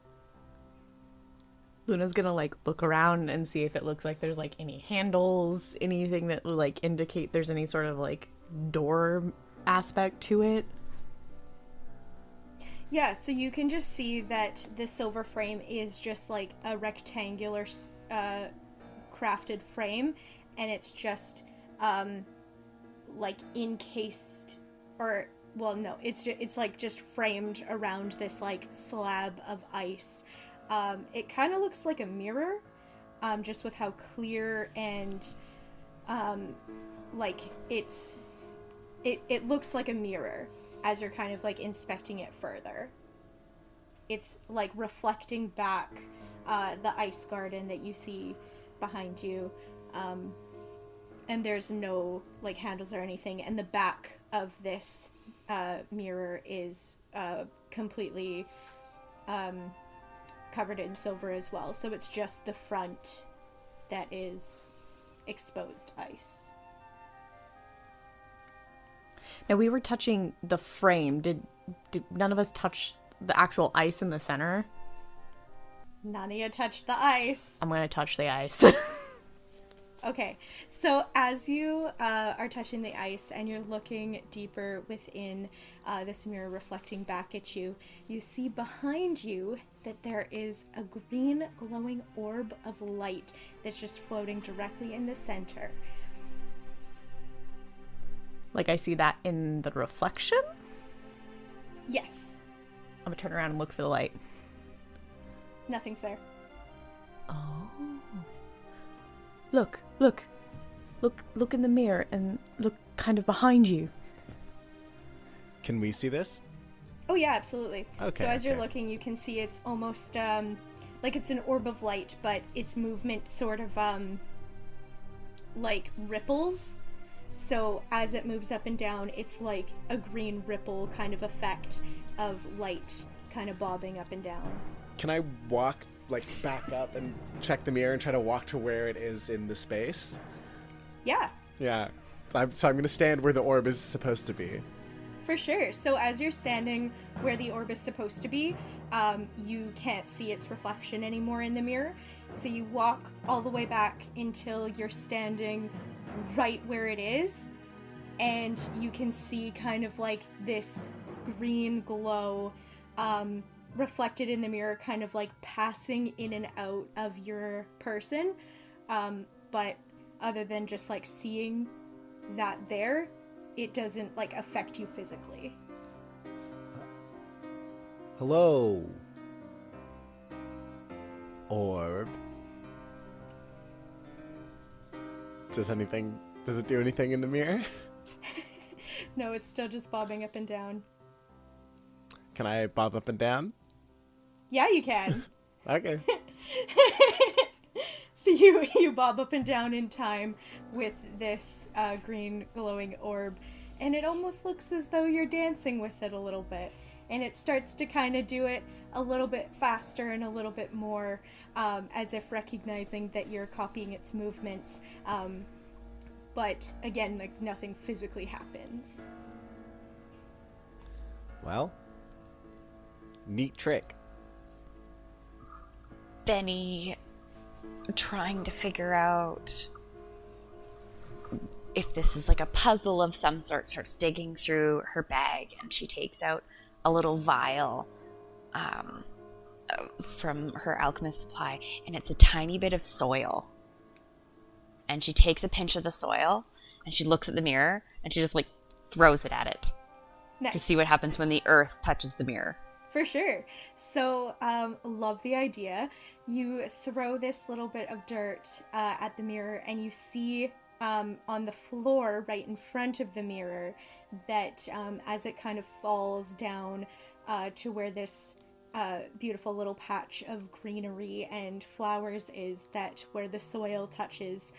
Luna's gonna like look around and see if it looks like there's like any handles, anything that will like indicate there's any sort of like door aspect to it. Yeah, so you can just see that the silver frame is just like a rectangular crafted frame, and it's just like encased, or well, no, it's like just framed around this like slab of ice. It kind of looks like a mirror, just with how clear and like it looks like a mirror as you're kind of like inspecting it further. It's like reflecting back the ice garden that you see behind you, and there's no like handles or anything, and the back of this mirror is completely covered in silver as well, so it's just the front that is exposed ice. Now we were touching the frame. Did none of us touch the actual ice in the center? None of you touched the ice. I'm gonna touch the ice. Okay, so as you are touching the ice and you're looking deeper within this mirror reflecting back at you, you see behind you that there is a green glowing orb of light that's just floating directly in the center. Like I see that in the reflection? Yes. I'm gonna turn around and look for the light. Nothing's there. Oh. Look in the mirror and look kind of behind you. Can we see this? Oh yeah, absolutely. Okay, So as you're okay. looking, you can see it's almost like it's an orb of light, but its movement sort of like ripples. So as it moves up and down, it's like a green ripple kind of effect of light kind of bobbing up and down. Can I walk like back up and check the mirror and try to walk to where it is in the space? Yeah, Yeah. So I'm going to stand where the orb is supposed to be. for sure. So as you're standing where the orb is supposed to be, you can't see its reflection anymore in the mirror. So you walk all the way back until you're standing right where it is, and you can see kind of like this green glow reflected in the mirror, kind of like passing in and out of your person. But other than just like seeing that there, it doesn't like affect you physically. Hello, orb. Does it do anything in the mirror? No, it's still just bobbing up and down. Can I bob up and down? Yeah, you can. Okay. So you bob up and down in time with this green glowing orb, and it almost looks as though you're dancing with it a little bit. And it starts to kind of do it a little bit faster and a little bit more, as if recognizing that you're copying its movements. But again, like nothing physically happens. Well, neat trick. Benny, trying to figure out if this is like a puzzle of some sort, starts digging through her bag, and she takes out a little vial from her alchemist supply, and it's a tiny bit of soil. And she takes a pinch of the soil, and she looks at the mirror, and she just like throws it at it. Nice. To see what happens when the earth touches the mirror. For sure. So, love the idea. You throw this little bit of dirt at the mirror, and you see on the floor right in front of the mirror that as it kind of falls down to where this beautiful little patch of greenery and flowers is, that where the soil touches,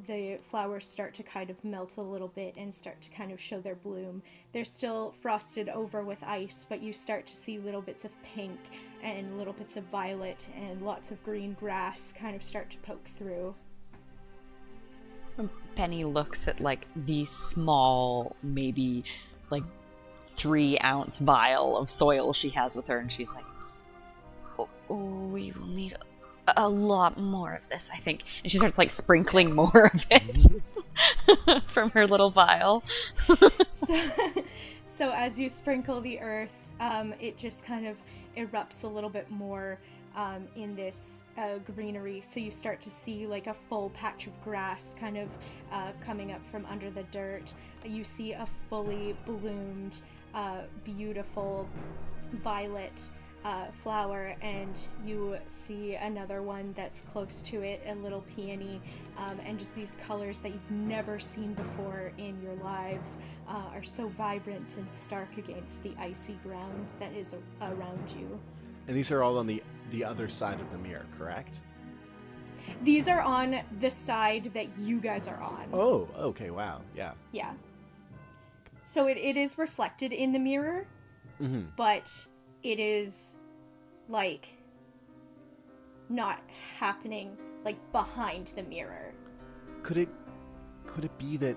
the flowers start to kind of melt a little bit and start to kind of show their bloom. They're still frosted over with ice, but you start to see little bits of pink and little bits of violet and lots of green grass kind of start to poke through. Penny looks at like the small, maybe like 3-ounce vial of soil she has with her, and she's like, oh, we will need a lot more of this, I think. And she starts like sprinkling more of it from her little vial. So as you sprinkle the earth, it just kind of erupts a little bit more in this greenery. So you start to see like a full patch of grass kind of coming up from under the dirt. You see a fully bloomed, beautiful violet flower, and you see another one that's close to it, a little peony, and just these colors that you've never seen before in your lives are so vibrant and stark against the icy ground that is around you. And these are all on the other side of the mirror, correct? These are on the side that you guys are on. Oh, okay, wow, yeah. Yeah. So it is reflected in the mirror, but it is, like, not happening, like, behind the mirror. Could it be that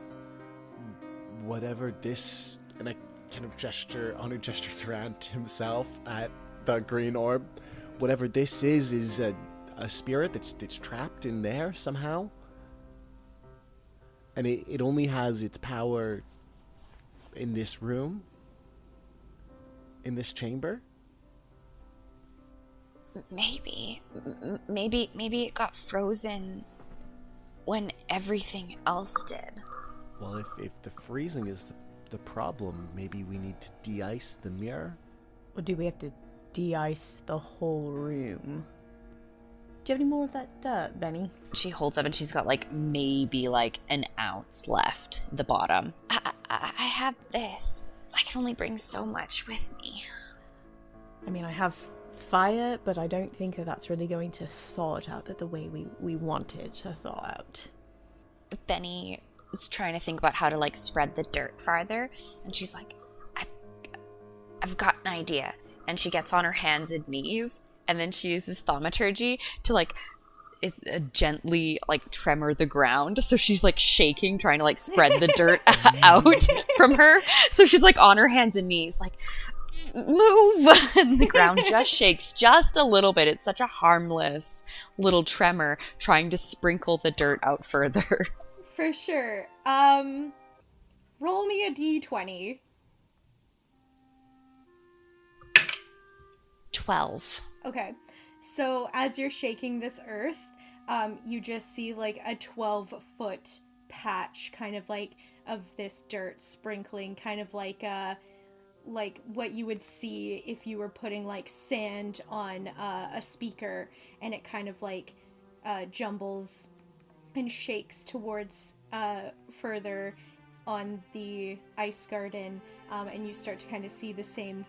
whatever this, and I kind of Honor gestures around himself at the green orb, whatever this is a spirit that's trapped in there somehow? And it only has its power in this room? In this chamber? Maybe it got frozen when everything else did. Well, if the freezing is the problem, maybe we need to de-ice the mirror? Or do we have to de-ice the whole room? Do you have any more of that dirt, Benny? She holds up and she's got like maybe like an ounce left at the bottom. I have this. I can only bring so much with me. I mean, I have fire, but I don't think that's really going to thaw it out the way we want it to thaw out. Benny is trying to think about how to like spread the dirt farther, and she's like, I've got an idea. And she gets on her hands and knees, and then she uses thaumaturgy to like gently like tremor the ground. So she's like shaking, trying to like spread the dirt out from her. So she's like on her hands and knees, like, move! And the ground just shakes just a little bit. It's such a harmless little tremor trying to sprinkle the dirt out further. For sure. Roll me a d20. 12. Okay. So as you're shaking this earth, you just see like a 12-foot patch kind of like of this dirt sprinkling, kind of like what you would see if you were putting like sand on a speaker, and it kind of like jumbles and shakes towards further on the ice garden, and you start to kind of see the same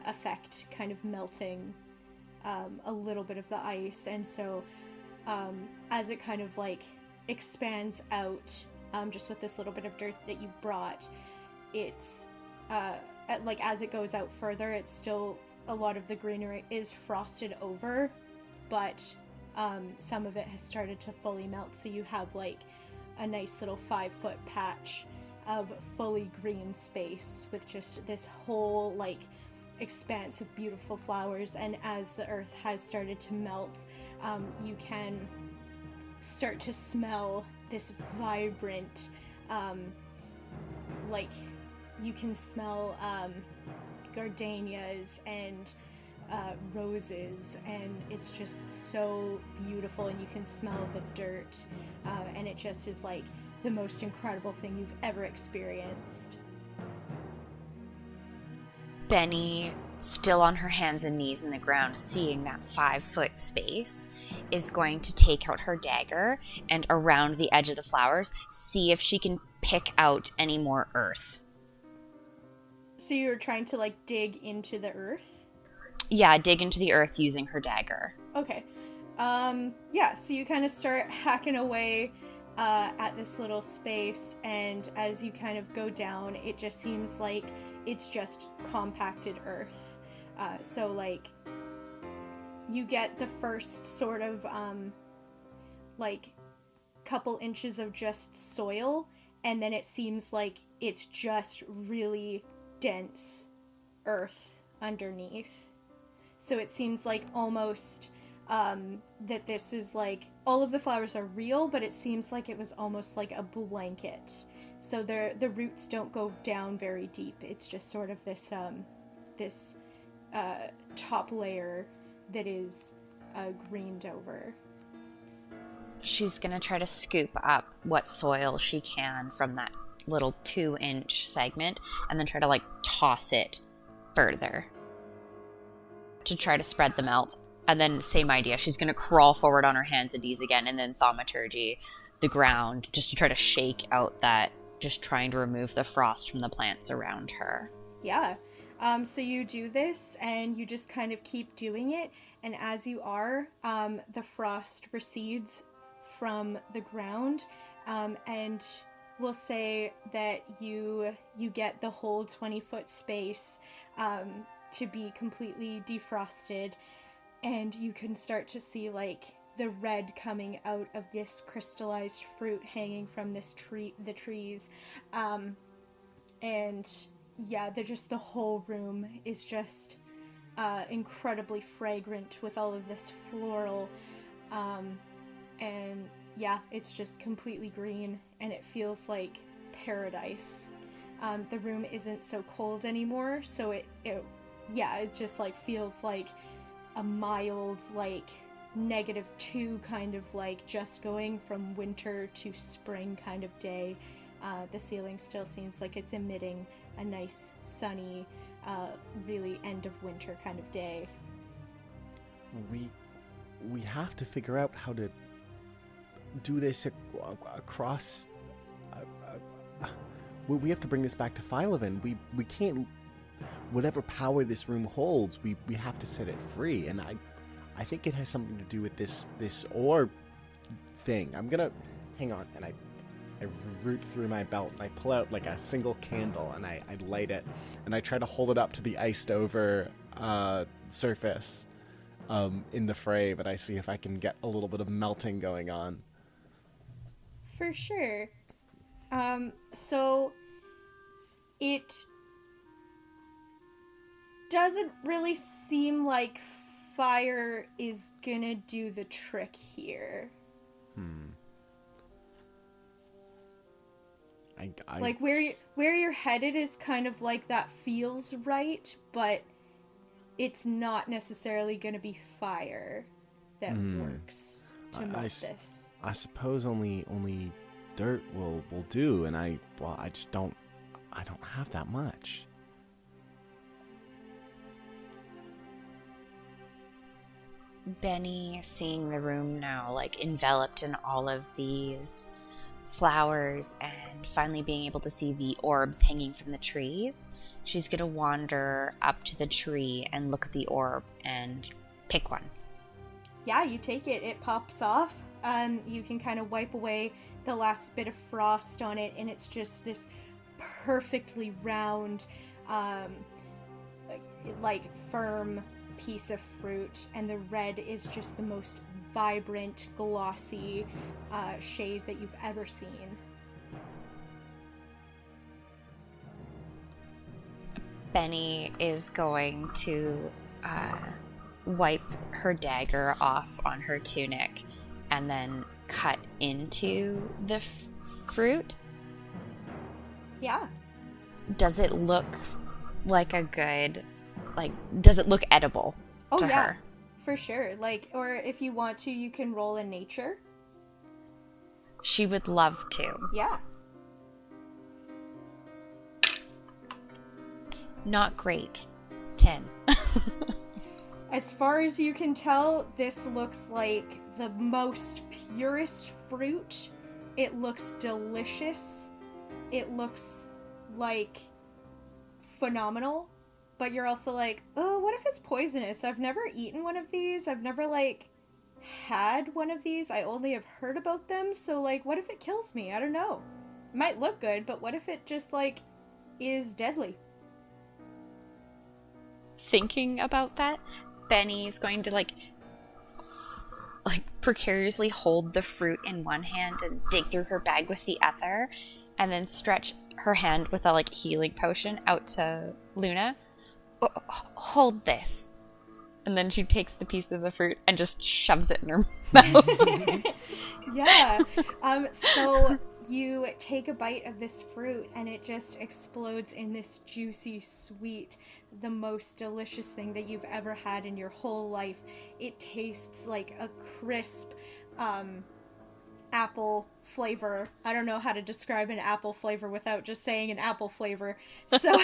effect kind of melting a little bit of the ice. And so as it kind of like expands out, just with this little bit of dirt that you brought, it's like as it goes out further, it's still, a lot of the greenery is frosted over, but some of it has started to fully melt, so you have like a nice little 5-foot patch of fully green space with just this whole like expanse of beautiful flowers. And as the earth has started to melt, you can start to smell this vibrant, like you can smell gardenias and roses, and it's just so beautiful, and you can smell the dirt, and it just is like the most incredible thing you've ever experienced. Benny, still on her hands and knees in the ground, seeing that 5-foot space, is going to take out her dagger and around the edge of the flowers, see if she can pick out any more earth. So you're trying to like dig into the earth? Yeah, dig into the earth using her dagger. Okay. Yeah, so you kind of start hacking away at this little space, and as you kind of go down, it just seems like it's just compacted earth. So like you get the first sort of like couple inches of just soil, and then it seems like it's just really dense earth underneath. So it seems like almost that this is like, all of the flowers are real, but it seems like it was almost like a blanket. So the roots don't go down very deep. It's just sort of this top layer that is greened over. She's gonna try to scoop up what soil she can from that little 2-inch segment, and then try to like toss it further to try to spread the melt. And then same idea, she's gonna crawl forward on her hands and knees again, and then thaumaturgy the ground just to try to shake out that, just trying to remove the frost from the plants around her. Yeah. So you do this, and you just kind of keep doing it, and as you are, the frost recedes from the ground, and we'll say that you get the whole 20-foot space to be completely defrosted, and you can start to see like the red coming out of this crystallized fruit hanging from the trees, and yeah, the whole room is just incredibly fragrant with all of this floral, and yeah, it's just completely green, and it feels like paradise. The room isn't so cold anymore, so it just like feels like a mild like -2 kind of like just going from winter to spring kind of day. The ceiling still seems like it's emitting a nice sunny, really end of winter kind of day. We have to figure out how to do this across. We have to bring this back to Philoven. We can't. Whatever power this room holds, we have to set it free. And I think it has something to do with this ore thing. I'm gonna hang on, and I root through my belt, and I pull out like a single candle, and I light it, and I try to hold it up to the iced over surface in the fray, but I see if I can get a little bit of melting going on. For sure. So it doesn't really seem like fire is gonna do the trick here. Like where you're headed is kind of like that feels right, but it's not necessarily gonna be fire that works to melt this. I suppose only dirt will do, and I just don't have that much. Benny, seeing the room now, like, enveloped in all of these flowers and finally being able to see the orbs hanging from the trees, she's gonna wander up to the tree and look at the orb and pick one. Yeah, you take it. It pops off. You can kind of wipe away the last bit of frost on it, and it's just this perfectly round, like firm piece of fruit, and the red is just the most vibrant, glossy shade that you've ever seen. Benny is going to wipe her dagger off on her tunic and then cut into the fruit. Yeah. Does it look like a good, does it look edible to her? For sure. Or if you want to, you can roll in nature. She would love to. Yeah. Not great. 10. As far as you can tell, this looks like the most purest fruit. It looks delicious. It looks like phenomenal. But you're also like, oh, what if it's poisonous? I've never eaten one of these. I've never, had one of these. I only have heard about them. So, what if it kills me? I don't know. It might look good, but what if it just, is deadly? Thinking about that, Benny's going to, precariously hold the fruit in one hand and dig through her bag with the other, and then stretch her hand with a, healing potion out to Luna. Hold this. And then she takes the piece of the fruit and just shoves it in her mouth. Yeah. So you take a bite of this fruit and it just explodes in this juicy, sweet, the most delicious thing that you've ever had in your whole life. It tastes like a crisp, apple flavor. I don't know how to describe an apple flavor without just saying an apple flavor. So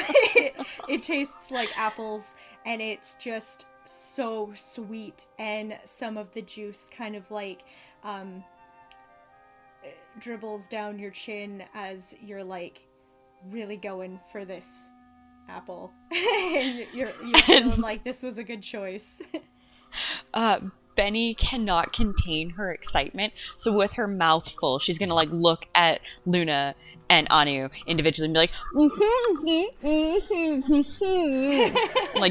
it tastes like apples, and it's just so sweet, and some of the juice kind of dribbles down your chin as you're really going for this apple. And you're feeling like this was a good choice. Benny cannot contain her excitement, so with her mouth full, she's gonna look at Luna and Anu individually and be like,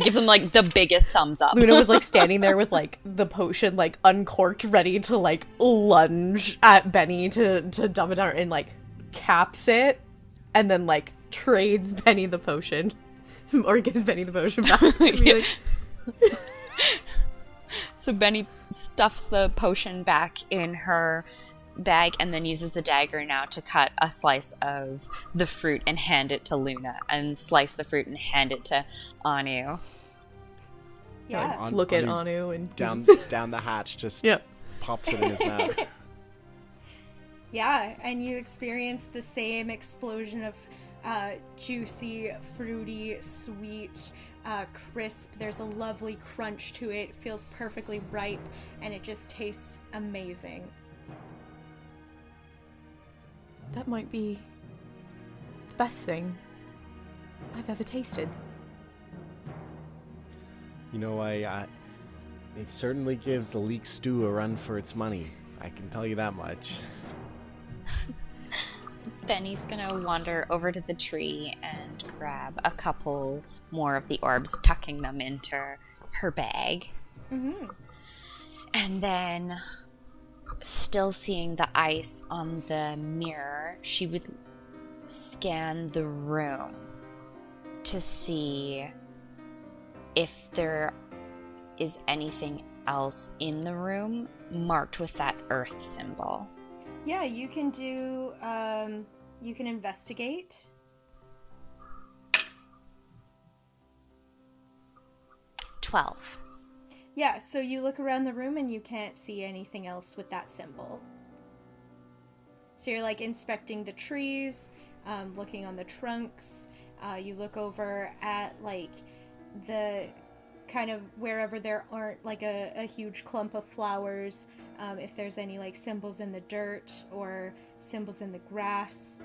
give them the biggest thumbs up. Luna was standing there with the potion uncorked, ready to lunge at Benny to dump it down, and caps it, and then trades Benny the potion, or gives Benny the potion back. So Benny stuffs the potion back in her bag and then uses the dagger now to cut a slice of the fruit and hand it to Luna, and slice the fruit and hand it to Anu. Yeah. Look at Anu and down the hatch, just pops it in his mouth. Yeah, and you experience the same explosion of juicy, fruity, sweet, crisp. There's a lovely crunch to it. It feels perfectly ripe, and it just tastes amazing. That might be the best thing I've ever tasted. You know, it certainly gives the leek stew a run for its money. I can tell you that much. Benny's gonna wander over to the tree and grab a couple more of the orbs, tucking them into her bag. Mm-hmm. And then, still seeing the ice on the mirror, she would scan the room to see if there is anything else in the room marked with that earth symbol. Yeah, you can do, you can investigate. 12. Yeah, so you look around the room and you can't see anything else with that symbol. So you're like inspecting the trees, looking on the trunks. You look over at like the kind of wherever there aren't like a huge clump of flowers, if there's any like symbols in the dirt or symbols in the grass.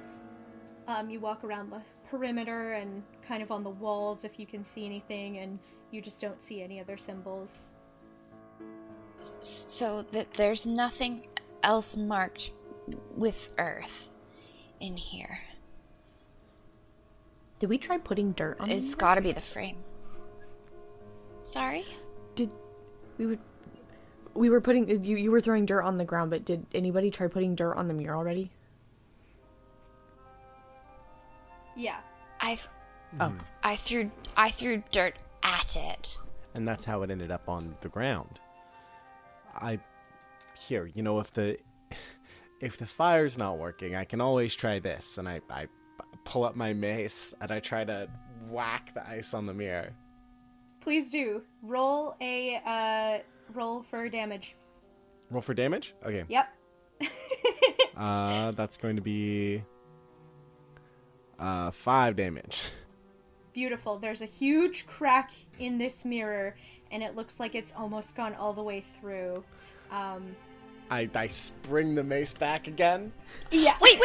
You walk around the perimeter and kind of on the walls if you can see anything, and you just don't see any other symbols. So that there's nothing else marked with earth in here. Did we try putting dirt on It's it? got to be the frame. Sorry? We were putting you were throwing dirt on the ground, but did anybody try putting dirt on the mirror already? Yeah. I threw dirt at it. And that's how it ended up on the ground. Here, you know, if the fire's not working, I can always try this. And I pull up my mace and I try to whack the ice on the mirror. Please do. Roll for damage. Roll for damage? Okay. Yep. That's going to be 5 damage. Beautiful. There's a huge crack in this mirror, and it looks like it's almost gone all the way through. I spring the mace back again. Yeah. Wait.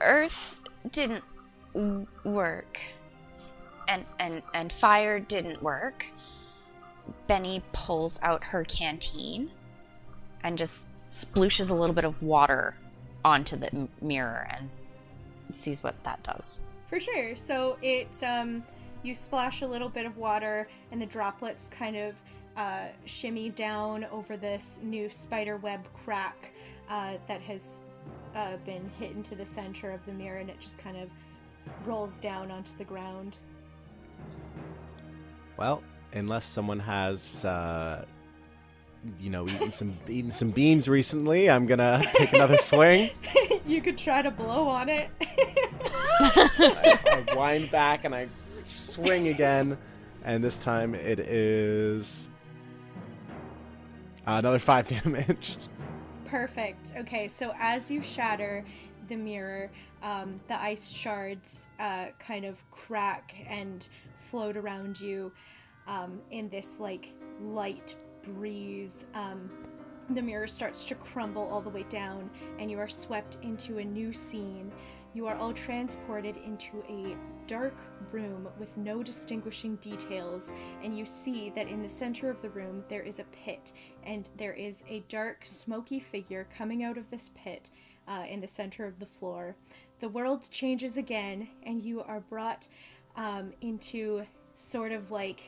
Earth didn't work. And fire didn't work. Benny pulls out her canteen and just splooshes a little bit of water onto the mirror and sees what that does. For sure. So it, you splash a little bit of water, and the droplets kind of shimmy down over this new spider web crack that has been hit into the center of the mirror, and it just kind of rolls down onto the ground. Well, unless someone has, eaten some beans recently, I'm gonna take another swing. You could try to blow on it. I wind back and I swing again, and this time it is another 5 damage. Perfect. Okay, so as you shatter the mirror, the ice shards kind of crack and float around you in this like light breeze. The mirror starts to crumble all the way down, and you are swept into a new scene. You are all transported into a dark room with no distinguishing details, and you see that in the center of the room there is a pit, and there is a dark, smoky figure coming out of this pit in the center of the floor. The world changes again, and you are brought into sort of like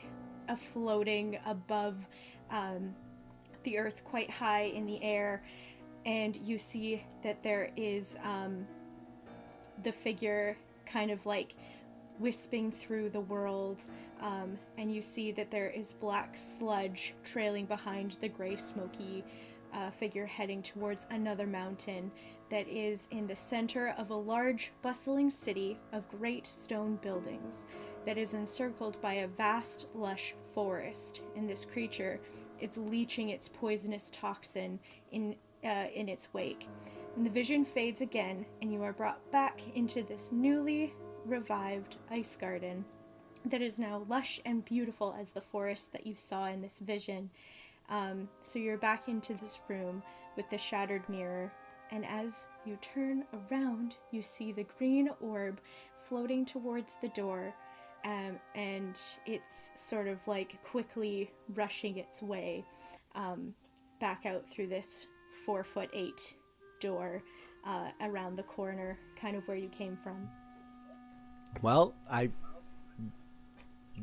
a floating above the earth, quite high in the air, and you see that there is the figure kind of like wisping through the world, and you see that there is black sludge trailing behind the gray smoky figure heading towards another mountain that is in the center of a large bustling city of great stone buildings that is encircled by a vast lush forest, and this creature is leaching its poisonous toxin in its wake. And the vision fades again, and you are brought back into this newly revived ice garden that is now lush and beautiful as the forest that you saw in this vision. So you're back into this room with the shattered mirror, and as you turn around, you see the green orb floating towards the door, and it's sort of like quickly rushing its way back out through this 4'8" door around the corner, kind of where you came from. Well, I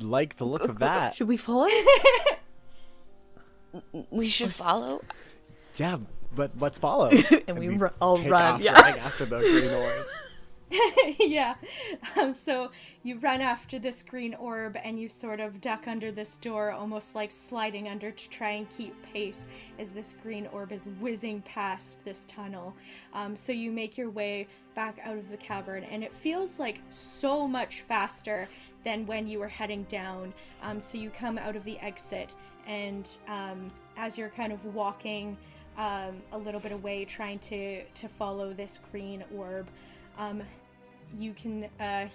like the look of that. Should we follow? We should follow. Yeah, but let's follow. And we all take run. off Yeah. running after the green orb. Yeah. So you run after this green orb and you sort of duck under this door, almost like sliding under to try and keep pace as this green orb is whizzing past this tunnel. So you make your way back out of the cavern, and it feels like so much faster than when you were heading down. So you come out of the exit, and as you're kind of walking a little bit away, trying to follow this green orb, you can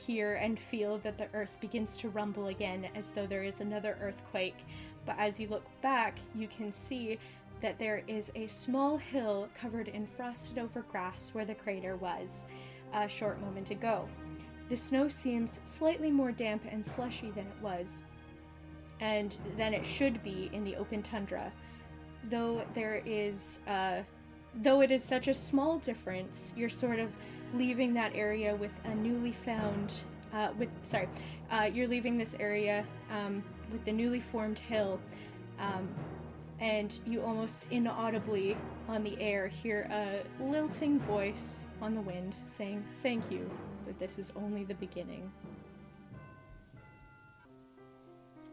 hear and feel that the earth begins to rumble again, as though there is another earthquake. But as you look back, you can see that there is a small hill covered in frosted over grass where the crater was a short moment ago. The snow seems slightly more damp and slushy than it was, and than it should be in the open tundra. Though it is such a small difference, you're sort of leaving that area with a newly found, you're leaving this area with the newly formed hill, and you almost inaudibly on the air hear a lilting voice on the wind saying, "Thank you, but this is only the beginning."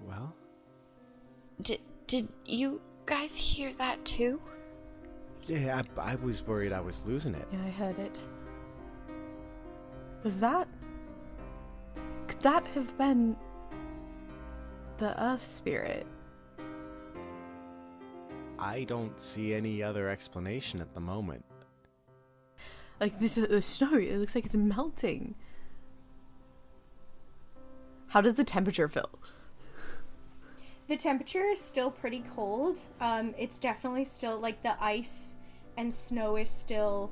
Well? Did you guys hear that too? Yeah, I was worried I was losing it. Yeah, I heard it. Was that... Could that have been... the Earth Spirit? I don't see any other explanation at the moment. Like, the snow, it looks like it's melting. How does the temperature feel? The temperature is still pretty cold. It's definitely still, like, the ice and snow is still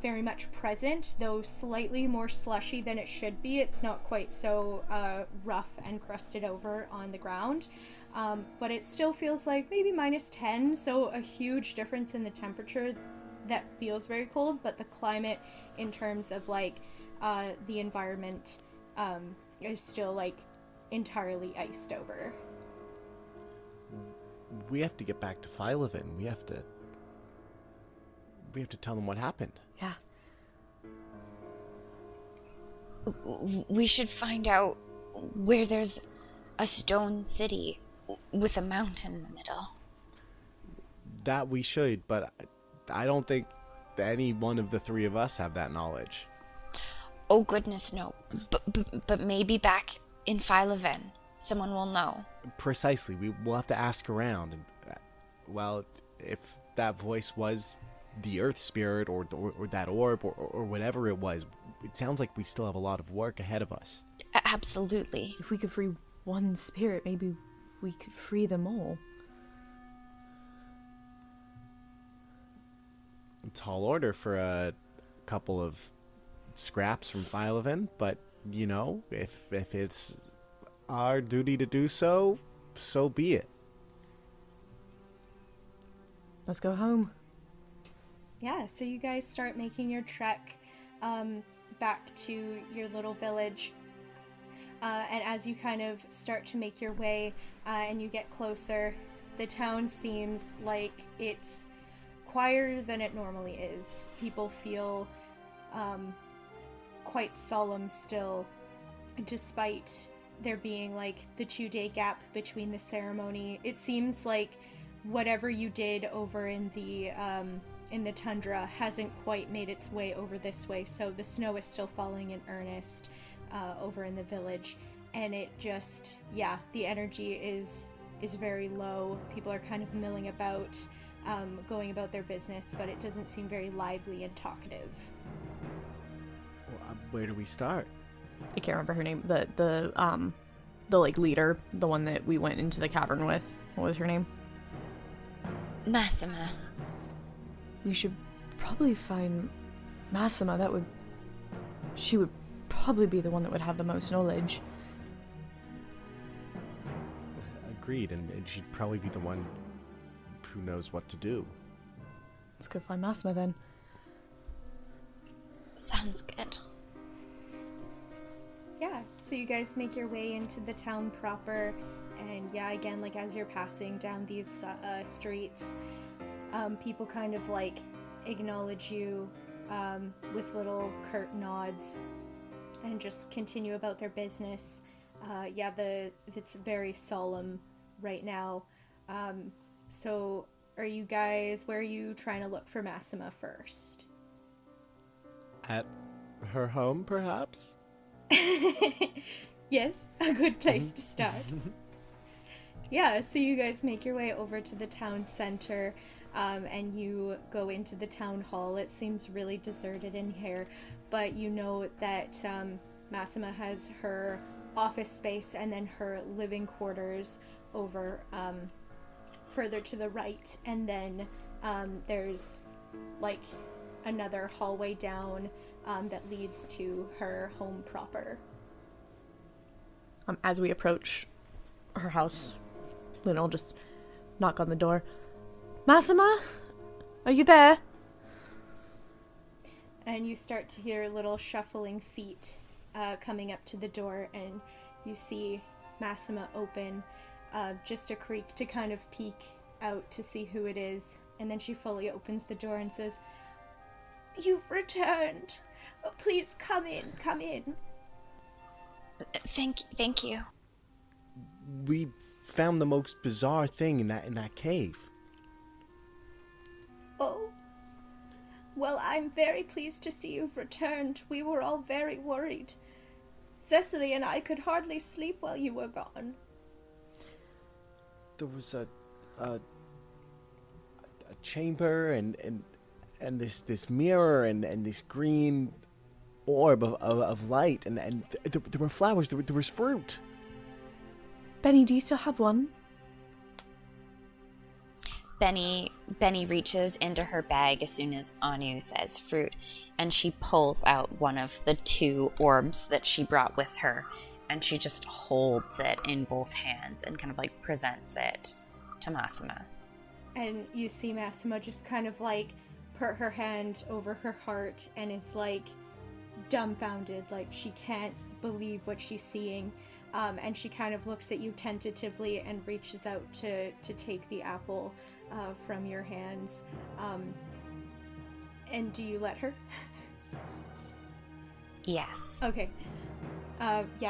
very much present, though slightly more slushy than it should be. It's not quite so rough and crusted over on the ground. But it still feels like maybe -10, so a huge difference in the temperature that feels very cold, but the climate in terms of, like, the environment is still, like, entirely iced over. We have to get back to Philovin. We have to tell them what happened. Yeah. We should find out where there's a stone city with a mountain in the middle. That we should, but I don't think any one of the three of us have that knowledge. Oh goodness, no. But maybe back in Philovin, someone will know. Precisely. We'll have to ask around. And, well, if that voice was the Earth Spirit or that orb or whatever it was, it sounds like we still have a lot of work ahead of us. Absolutely. If we could free one spirit, maybe we could free them all. Tall order for a couple of scraps from Philovin, but, you know, if it's our duty to do so, so be it. Let's go home. Yeah, so you guys start making your trek back to your little village. And as you kind of start to make your way and you get closer, the town seems like it's quieter than it normally is. People feel quite solemn still, despite there being like the 2-day gap between the ceremony. It seems like whatever you did over in the tundra hasn't quite made its way over this way, so the snow is still falling in earnest over in the village, and it just, yeah, the energy is very low. People are kind of milling about, going about their business, but it doesn't seem very lively and talkative. Well, where do we start? I can't remember her name. The like leader, the one that we went into the cavern with. What was her name? Massima. We should probably find Massima. She would probably be the one that would have the most knowledge. Agreed, and she'd probably be the one who knows what to do. Let's go find Massima then. Sounds good. Yeah, so you guys make your way into the town proper, and yeah, again, like as you're passing down these streets, people kind of like acknowledge you with little curt nods, and just continue about their business. It's very solemn right now. So where are you trying to look for Massima first? At her home, perhaps? Yes, a good place to start. Yeah, so you guys make your way over to the town center, and you go into the town hall. It seems really deserted in here, but you know that Massima has her office space and then her living quarters over further to the right, and then there's like another hallway down that leads to her home proper. As we approach her house, Luna will just knock on the door. Massima? Are you there? And you start to hear little shuffling feet coming up to the door, and you see Massima open just a creak to kind of peek out to see who it is, and then she fully opens the door and says, "You've returned. Oh, please come in, come in." Thank you. We found the most bizarre thing in that cave. Oh, well, I'm very pleased to see you've returned. We were all very worried. Cecily and I could hardly sleep while you were gone. There was a chamber and this mirror and this green orb of light and there were flowers. There was fruit. Benny, do you still have one? Benny reaches into her bag as soon as Anu says fruit, and she pulls out one of the 2 orbs that she brought with her, and she just holds it in both hands and kind of like presents it to Massima. And you see Massima just kind of like put her hand over her heart and is like dumbfounded, like she can't believe what she's seeing. And she kind of looks at you tentatively and reaches out to take the apple from your hands. And do you let her? Yes. Okay.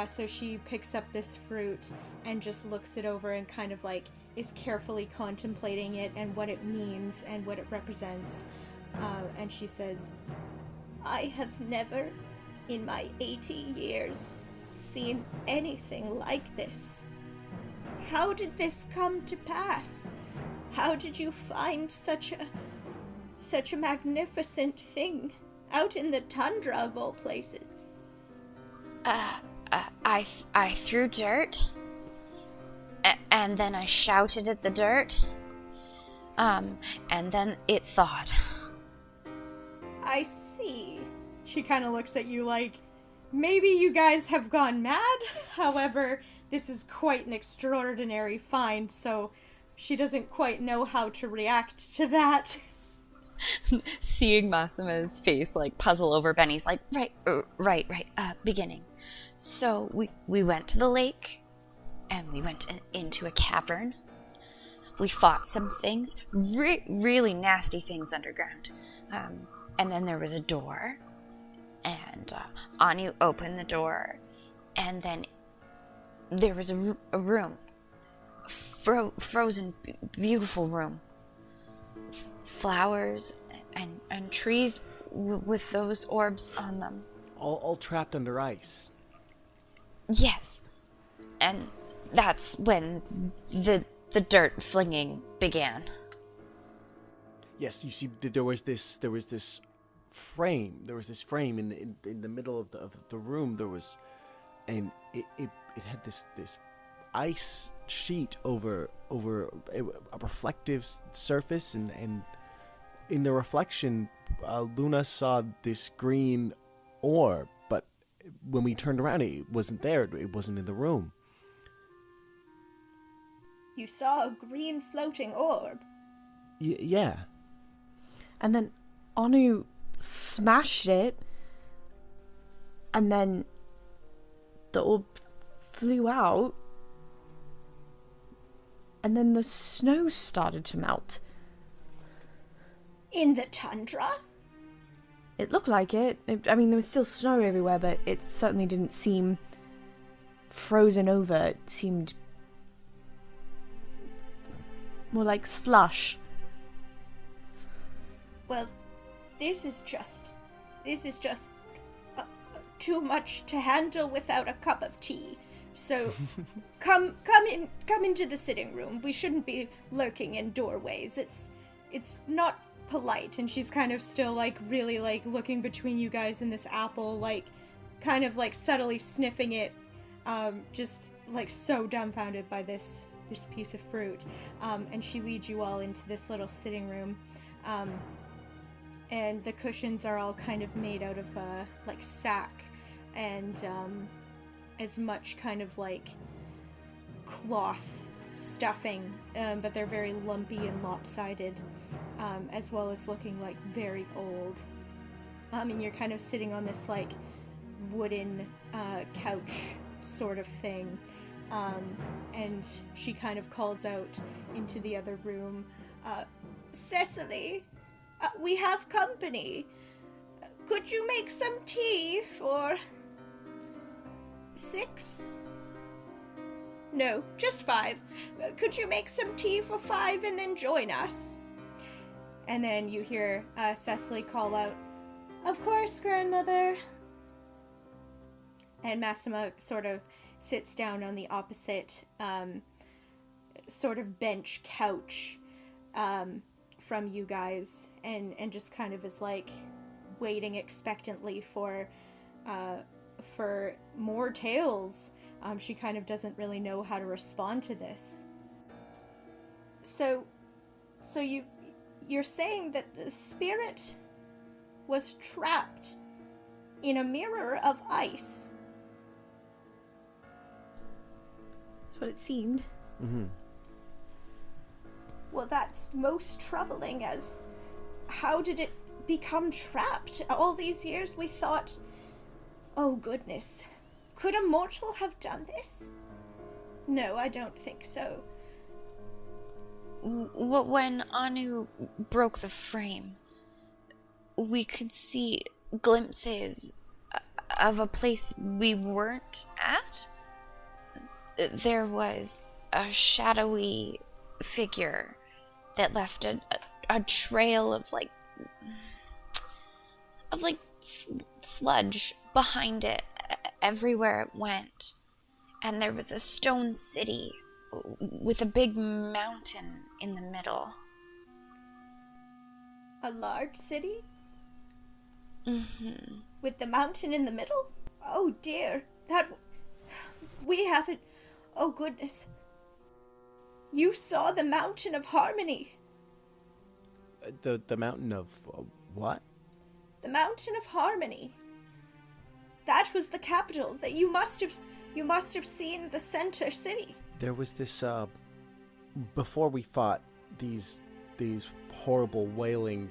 So she picks up this fruit and just looks it over and kind of like is carefully contemplating it and what it means and what it represents. And she says, "I have never, in my 80 years, seen anything like this. How did this come to pass? How did you find such a magnificent thing out in the tundra of all places?" I threw dirt, and then I shouted at the dirt, and then it thawed. I see. She kind of looks at you like, maybe you guys have gone mad. However, this is quite an extraordinary find, so she doesn't quite know how to react to that. Seeing Massima's face like puzzle over Benny's like, right, beginning. So we went to the lake, and we went into a cavern. We fought some things, really nasty things underground. And then there was a door, and Anu opened the door, and then there was a room, frozen, beautiful room, flowers and trees with those orbs on them. All trapped under ice. Yes, and that's when the dirt flinging began. Yes, you see, there was this frame. There was this frame in the middle of the room. There was, and it had this ice sheet over a reflective surface, and in the reflection, Luna saw this green orb. But when we turned around, it wasn't there. It wasn't in the room. You saw a green floating orb? Yeah. And then Anu smashed it, and then the orb flew out, and then the snow started to melt. In the tundra? It looked like it. I mean, there was still snow everywhere, but it certainly didn't seem frozen over. It seemed more like slush. Well, this is just too much to handle without a cup of tea. So, come into the sitting room. We shouldn't be lurking in doorways. It's not polite. And she's kind of still like really like looking between you guys and this apple, like kind of like subtly sniffing it, just like so dumbfounded by this piece of fruit. And she leads you all into this little sitting room. And the cushions are all kind of made out of like sack and as much kind of like cloth stuffing, but they're very lumpy and lopsided, as well as looking like very old. And you're kind of sitting on this like wooden couch sort of thing, and she kind of calls out into the other room, Cecily, we have company. Could you make some tea for 6? No, just 5. Could you make some tea for 5 and then join us? And then you hear Cecily call out, Of course, grandmother. And Massima sort of sits down on the opposite sort of bench couch from you guys and just kind of is like waiting expectantly for more tales. She kind of doesn't really know how to respond to this. So you're saying that the spirit was trapped in a mirror of ice? That's what it seemed. Mm-hmm. Well, that's most troubling, as how did it become trapped? All these years we thought, oh goodness, could a mortal have done this? No, I don't think so. When Anu broke the frame, we could see glimpses of a place we weren't at. There was a shadowy figure that left a trail of sludge behind it everywhere it went. And there was a stone city with a big mountain in the middle. A large city? Mm-hmm. With the mountain in the middle? Oh dear, we haven't... Oh goodness. You saw the Mountain of Harmony. The mountain of what? The Mountain of Harmony. That was the capital. That you must have seen the center city. There was this before we fought these horrible wailing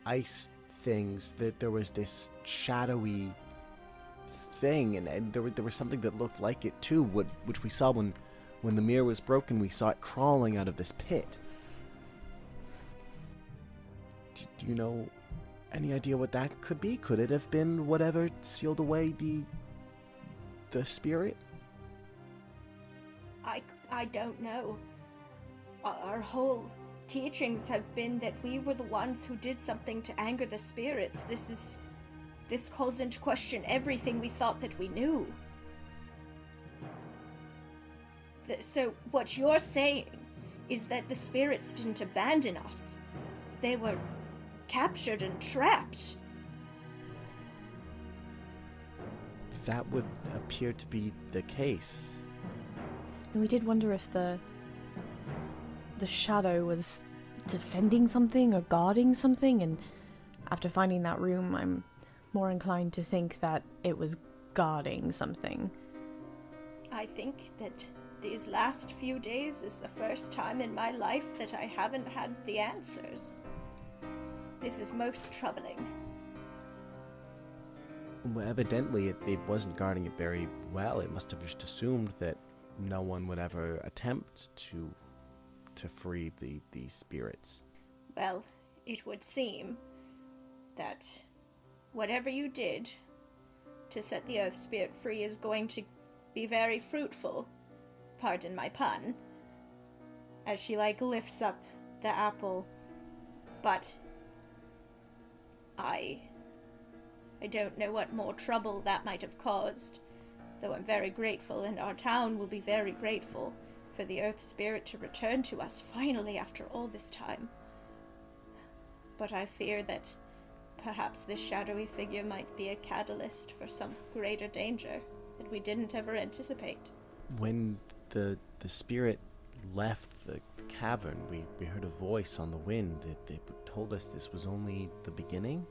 ice things, that there was this shadowy thing, and there was something that looked like it too, which we saw when the mirror was broken. We saw it crawling out of this pit. Do you know any idea what that could be? Could it have been whatever sealed away the spirit? I don't know. Our whole teachings have been that we were the ones who did something to anger the spirits. This calls into question everything we thought that we knew. So what you're saying is that the spirits didn't abandon us. They were captured and trapped. That would appear to be the case. And we did wonder if the shadow was defending something or guarding something, and after finding that room, I'm more inclined to think that it was guarding something. I think that these last few days is the first time in my life that I haven't had the answers. This is most troubling. Well, evidently it wasn't guarding it very well. It must have just assumed that no one would ever attempt to free these spirits. Well, it would seem that whatever you did to set the Earth Spirit free is going to be very fruitful. Pardon my pun. As she, lifts up the apple. But I don't know what more trouble that might have caused, though I'm very grateful, and our town will be very grateful for the Earth Spirit to return to us finally after all this time. But I fear that perhaps this shadowy figure might be a catalyst for some greater danger that we didn't ever anticipate. When the spirit left the cavern, we heard a voice on the wind that they told us this was only the beginning.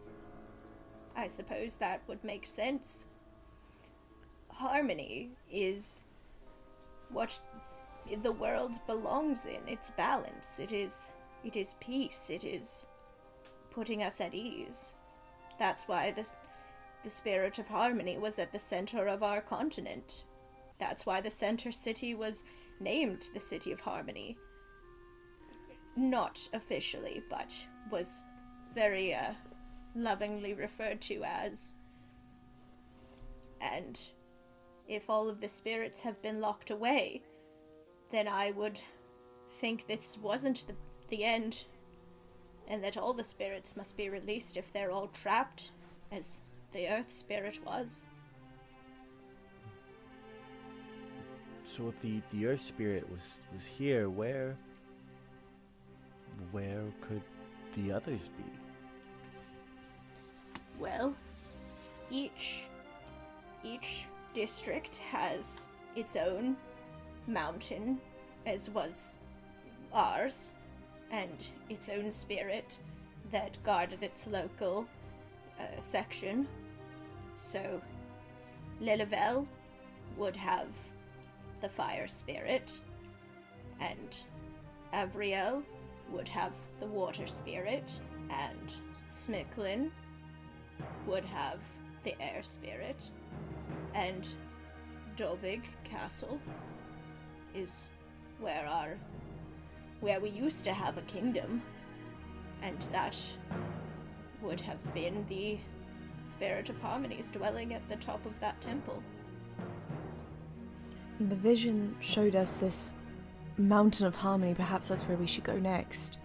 I suppose that would make sense. Harmony is what the world belongs in. It's balance. It is peace. It is putting us at ease. That's why the spirit of harmony was at the center of our continent. That's why the center city was named the City of Harmony. Not officially, but was very lovingly referred to as. And if all of the spirits have been locked away, then I would think this wasn't the end, and that all the spirits must be released if they're all trapped, as the Earth Spirit was. So if the Earth Spirit was here, where could the others be? Well, each district has its own mountain, as was ours, and its own spirit that guarded its local section. So, Lilivel would have the fire spirit, and Avriel would have the water spirit, and Smicklin would have the air spirit, and Dovig Castle is where we used to have a kingdom, and that would have been the Spirit of Harmony's dwelling at the top of that temple. The vision showed us this mountain of harmony. Perhaps that's where we should go next.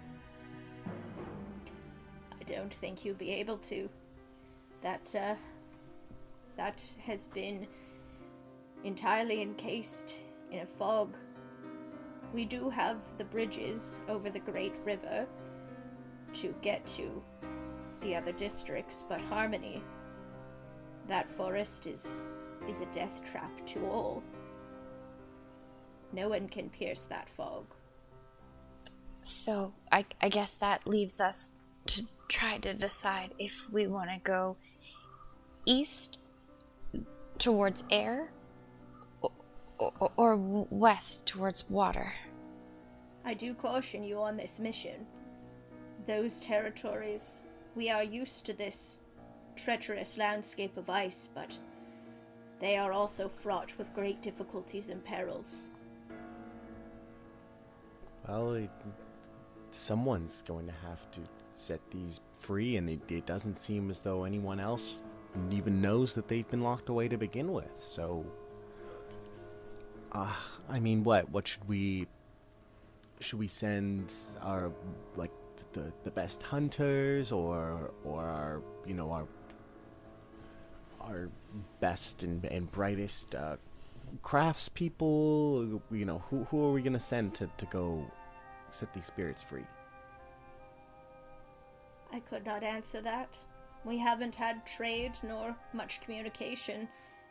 I don't think you'll be able to. That has been entirely encased in a fog. We do have the bridges over the Great River to get to the other districts, but Harmony, that forest is a death trap to all. No one can pierce that fog. So, I guess that leaves us to try to decide if we want to go east towards air or west towards water. I do caution you on this mission. Those territories, we are used to this treacherous landscape of ice, but they are also fraught with great difficulties and perils. Well, someone's going to have to set these free, and it doesn't seem as though anyone else even knows that they've been locked away to begin with. So, I mean, what should we send our the best hunters, or our our best and brightest crafts people? Who are we gonna send to go set these spirits free? I could not answer that. We haven't had trade nor much communication,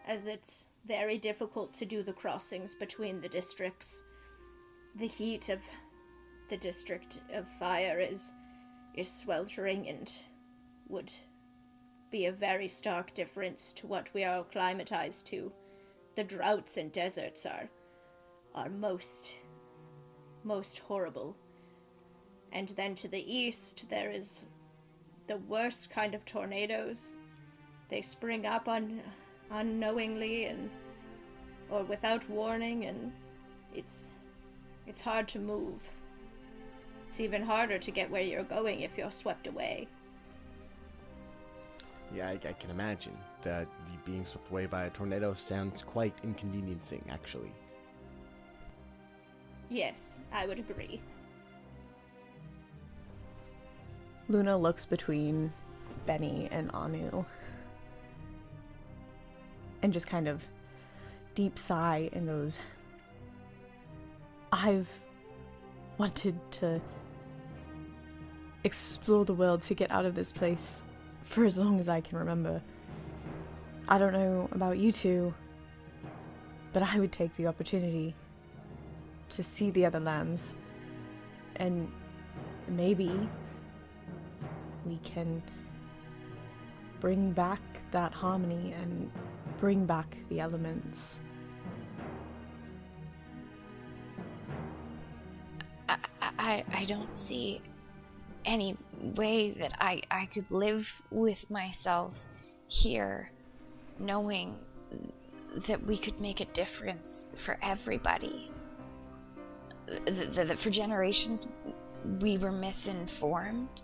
as it's very difficult to do the crossings between the districts. The heat of the District of Fire is sweltering and would be a very stark difference to what we are acclimatized to. The droughts and deserts are most horrible. And then to the east, there is the worst kind of tornadoes. They spring up unknowingly or without warning, and it's hard to move. It's even harder to get where you're going if you're swept away. Yeah, I can imagine that being swept away by a tornado sounds quite inconveniencing, actually. Yes, I would agree. Luna looks between Benny and Anu and just kind of deep sigh and goes, I've wanted to explore the world to get out of this place for as long as I can remember. I don't know about you two, but I would take the opportunity to see the other lands, and maybe we can bring back that harmony and bring back the elements. I don't see any way that I could live with myself here, knowing that we could make a difference for everybody. That for generations we were misinformed.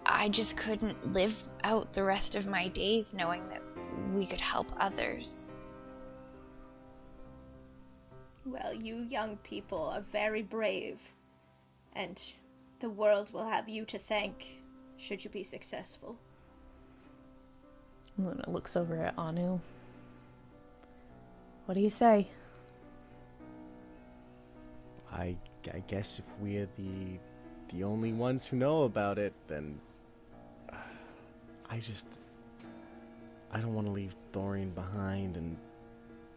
I just couldn't live out the rest of my days knowing that we could help others. Well, you young people are very brave, and the world will have you to thank should you be successful. Luna looks over at Anu. What do you say? I guess if we're the only ones who know about it, then I don't want to leave Dorian behind, and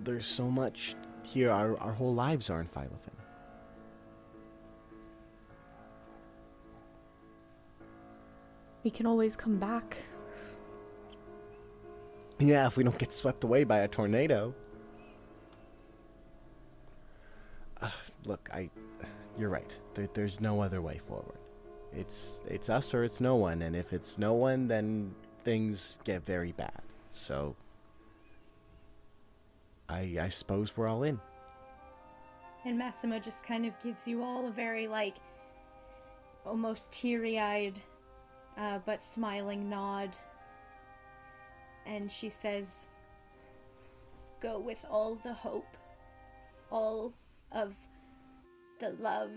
there's so much here. Our whole lives are in Philothen. We can always come back. Yeah, if we don't get swept away by a tornado. Look, you're right. There's no other way forward. It's us or it's no one, and if it's no one, then things get very bad. So, I suppose we're all in. And Massimo just kind of gives you all a very, almost teary-eyed, but smiling nod. And she says, go with all the hope, all of the love,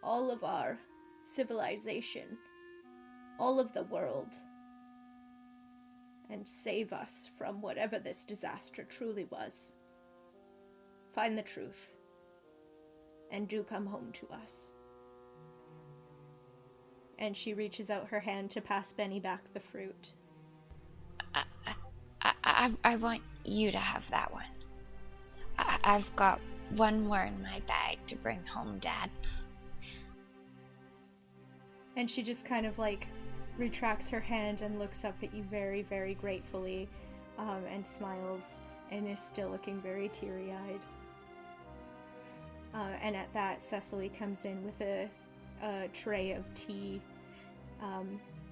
all of our civilization, all of the world, and save us from whatever this disaster truly was. Find the truth, and do come home to us. And she reaches out her hand to pass Benny back the fruit. I want you to have that one. I've got one more in my bag to bring home, Dad. And she just kind of retracts her hand and looks up at you very, very gratefully, and smiles, and is still looking very teary-eyed. And at that, Cecily comes in with a tray of tea,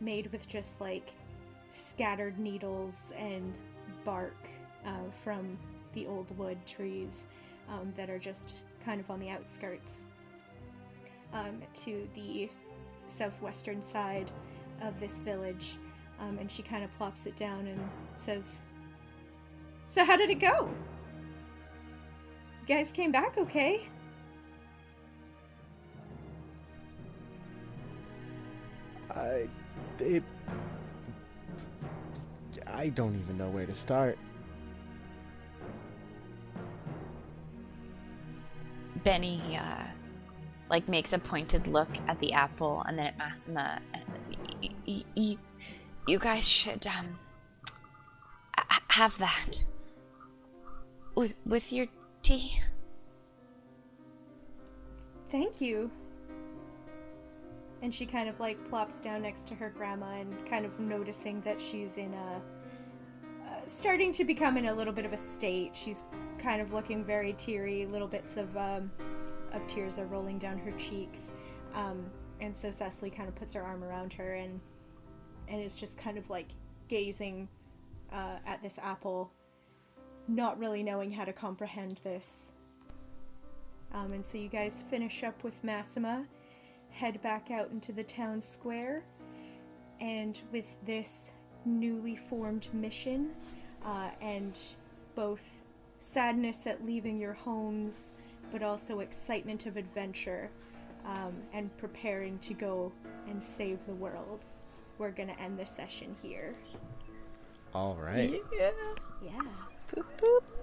made with just scattered needles and bark from the old wood trees that are just kind of on the outskirts, to the southwestern side of this village, and she kind of plops it down and says, so how did it go? You guys came back okay? I don't even know where to start. Benny, makes a pointed look at the apple and then at Massima. You guys should, have that. With your tea. Thank you. And she kind of plops down next to her grandma and kind of noticing that she's in starting to become in a little bit of a state. She's kind of looking very teary. Little bits of tears are rolling down her cheeks. And so Cecily kind of puts her arm around her and is just kind of gazing at this apple, not really knowing how to comprehend this. And so you guys finish up with Massima, head back out into the town square, And with this newly formed mission, and both sadness at leaving your homes, but also excitement of adventure, and preparing to go and save the world, we're gonna end the session here. All right. Yeah. Yeah. Poop poop.